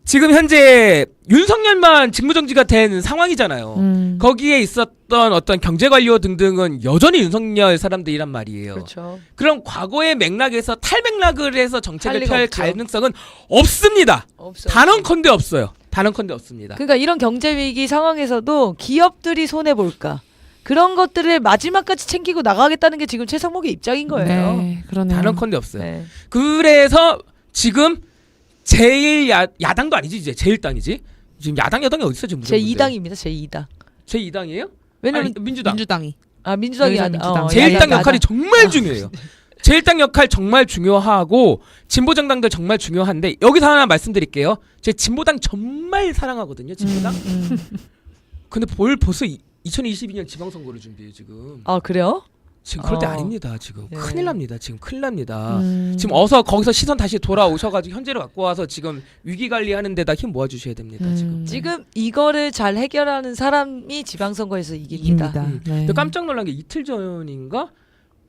지금 현재 윤석열만 직무정지가 된 상황이잖아요. 거기에 있었던 어떤 경제관료 등등은 여전히 윤석열 사람들이란 말이에요. 그렇죠. 그럼 과거의 맥락에서 탈맥락을 해서 정책을 할 리가 펼 없죠. 가능성은 없습니다. 없어요. 단언컨대 없어요. 단언컨대 없습니다. 그러니까 이런 경제 위기 상황에서도 기업들이 손해 볼까? 그런 것들을 마지막까지 챙기고 나가겠다는 게 지금 최상목의 입장인 거예요. 네, 그러네요. 단언컨대 없어요. 네. 그래서 지금 제일 야당도 아니지 이제 제1당이지. 지금 야당이 어디 있어 지금? 제 2당입니다. 제 2당. 제2당이에요? 왜냐면 민주당. 민주당이. 민주당이 여기서 민주당. 제1당 야당, 역할이 야당. 정말 중요해요. 제1당 역할 정말 중요하고 진보정당들 정말 중요한데 여기서 하나 말씀드릴게요. 제 진보당 정말 사랑하거든요. 진보당. 근데 벌써 2022년 지방선거를 준비해요 지금. 그래요? 지금 그럴 때 어. 아닙니다. 지금 네. 큰일 납니다. 지금 큰일 납니다. 지금 어서 거기서 시선 다시 돌아오셔가지고 현재로 갖고 와서 지금 위기 관리하는 데다 힘 모아주셔야 됩니다. 지금. 지금 이거를 잘 해결하는 사람이 지방선거에서 이깁니다. 이깁니다. 네. 근데 깜짝 놀란 게 이틀 전인가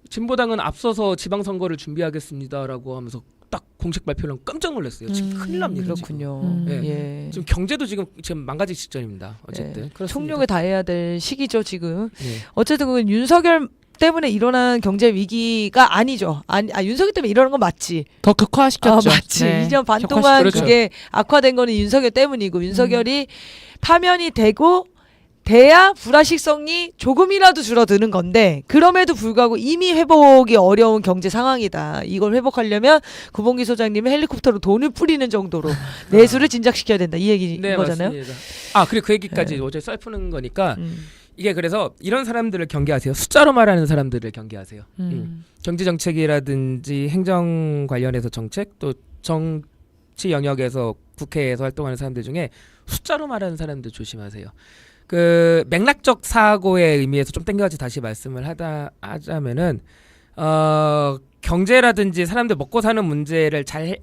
진보당은 앞서서 지방선거를 준비하겠습니다라고 하면서 딱 공식 발표를 깜짝 놀랐어요. 지금 큰일 납니다. 그렇군요. 지금. 예. 지금 경제도 지금 망가지기 직전입니다. 어쨌든 그렇습니다. 총력을 다해야 될 시기죠 지금. 네. 어쨌든 그 윤석열 때문에 일어난 경제 위기가 아니죠. 윤석열 때문에 일어난 건 맞지. 더 극화시켰죠. 맞지. 네. 2년 반 격화시켰죠. 동안 그렇죠. 그게 악화된 거는 윤석열 때문이고 윤석열이 파면이 되고 돼야 불화식성이 조금이라도 줄어드는 건데 그럼에도 불구하고 이미 회복이 어려운 경제 상황이다. 이걸 회복하려면 구봉기 소장님은 헬리콥터로 돈을 뿌리는 정도로 내수를 진작시켜야 된다. 이 얘기인 네, 거잖아요. 맞습니다. 그리고 그 얘기까지 어제 썰푸는 거니까 이게 그래서 이런 사람들을 경계하세요. 숫자로 말하는 사람들을 경계하세요. 경제 정책이라든지 행정 관련해서 정책 또 정치 영역에서 국회에서 활동하는 사람들 중에 숫자로 말하는 사람들 조심하세요. 그 맥락적 사고의 의미에서 좀 땡겨가지고 다시 말씀을 하자면은 경제라든지 사람들 먹고 사는 문제를 잘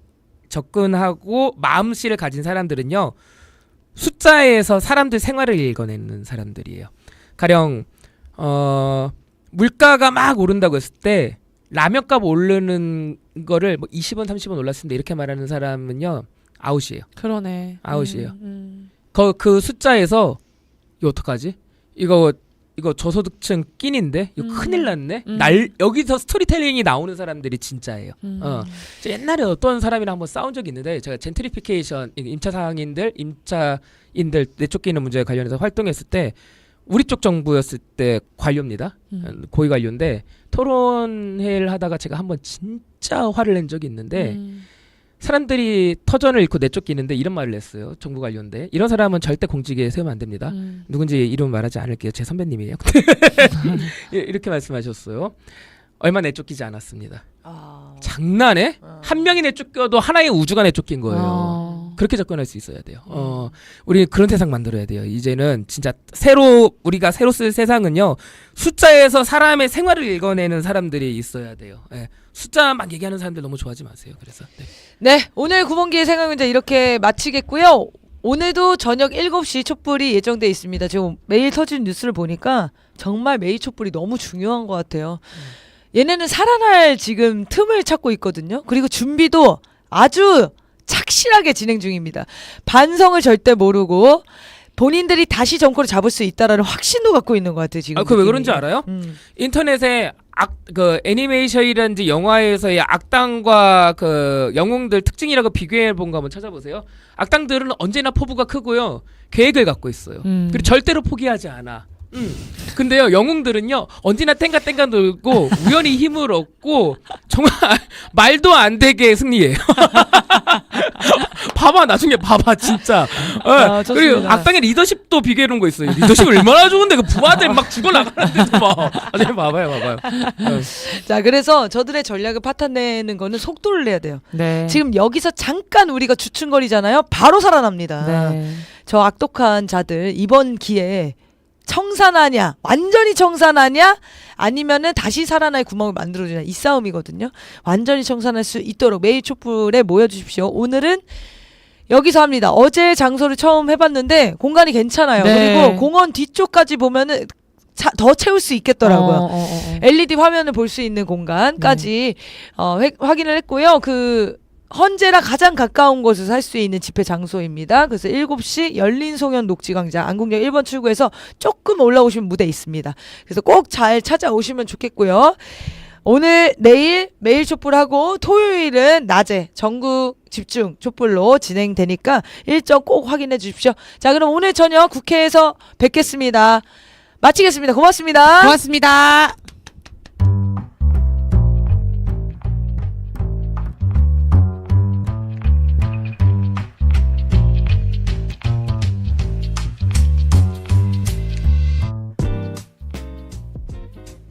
접근하고 마음씨를 가진 사람들은요 숫자에서 사람들 생활을 읽어내는 사람들이에요. 가령 물가가 막 오른다고 했을 때 라면값 오르는 거를 뭐 20원 30원 올랐습니다 이렇게 말하는 사람은요 아웃이에요. 그러네. 아웃이에요. 그 숫자에서 이거 어떡하지? 이거 저소득층 끼니인데 이거 큰일 났네. 여기서 스토리텔링이 나오는 사람들이 진짜예요. 저 옛날에 어떤 사람이랑 한번 싸운 적이 있는데 제가 젠트리피케이션 임차인들 내쫓기는 문제에 관련해서 활동했을 때 우리 쪽 정부였을 때 관료입니다. 고위 관료인데 토론회를 하다가 제가 한번 진짜 화를 낸 적이 있는데 사람들이 터전을 잃고 내쫓기는데 이런 말을 했어요. 정부 관료인데 이런 사람은 절대 공직에 세우면 안 됩니다. 누군지 이름 말하지 않을게요. 제 선배님이에요. 이렇게 말씀하셨어요. 얼마 내쫓기지 않았습니다. 장난해? 한 명이 내쫓겨도 하나의 우주가 내쫓긴 거예요. 그렇게 접근할 수 있어야 돼요. 우리 그런 세상 만들어야 돼요. 이제는 진짜 우리가 새로 쓸 세상은요. 숫자에서 사람의 생활을 읽어내는 사람들이 있어야 돼요. 예. 숫자 막 얘기하는 사람들 너무 좋아하지 마세요. 그래서 네, 오늘 구봉기의 생활문제 이렇게 마치겠고요. 오늘도 저녁 7시 촛불이 예정돼 있습니다. 지금 매일 터지는 뉴스를 보니까 정말 매일 촛불이 너무 중요한 것 같아요. 얘네는 살아날 지금 틈을 찾고 있거든요. 그리고 준비도 아주 착실하게 진행 중입니다. 반성을 절대 모르고 본인들이 다시 정권을 잡을 수 있다라는 확신도 갖고 있는 것 같아요. 지금. 그 왜 그런지 알아요? 인터넷에 그 애니메이션이라든지 영화에서의 악당과 그 영웅들 특징이라고 비교해 본 거 한번 찾아보세요. 악당들은 언제나 포부가 크고요. 계획을 갖고 있어요. 그리고 절대로 포기하지 않아. 근데요 영웅들은요 언제나 땡가땡가 놀고 우연히 힘을 얻고 정말 말도 안 되게 승리해요. 봐봐 나중에 봐봐 진짜. 아, 그리고 좋습니다. 악당의 리더십도 비교해 놓은 거 있어요. 리더십 얼마나 좋은데 그 부하들 막 죽어 나가는데도 막. 나중에 봐봐요. 자, 그래서 저들의 전략을 파탄내는 거는 속도를 내야 돼요. 네. 지금 여기서 잠깐 우리가 주춤거리잖아요. 바로 살아납니다. 네. 저 악독한 자들 이번 기회에 청산하냐, 완전히 청산하냐, 아니면은 다시 살아날 구멍을 만들어주냐, 이 싸움이거든요. 완전히 청산할 수 있도록 매일 촛불에 모여주십시오. 오늘은 여기서 합니다. 어제 장소를 처음 해봤는데 공간이 괜찮아요. 네. 그리고 공원 뒤쪽까지 보면은 더 채울 수 있겠더라고요. LED 화면을 볼 수 있는 공간까지 확인을 했고요. 그 헌재랑 가장 가까운 곳에서 할 수 있는 집회 장소입니다. 그래서 7시 열린송연 녹지광장 안국역 1번 출구에서 조금 올라오시면 무대 있습니다. 그래서 꼭 잘 찾아오시면 좋겠고요. 오늘 내일 매일 촛불하고 토요일은 낮에 전국 집중 촛불로 진행되니까 일정 꼭 확인해 주십시오. 자, 그럼 오늘 저녁 국회에서 뵙겠습니다. 마치겠습니다. 고맙습니다. 고맙습니다.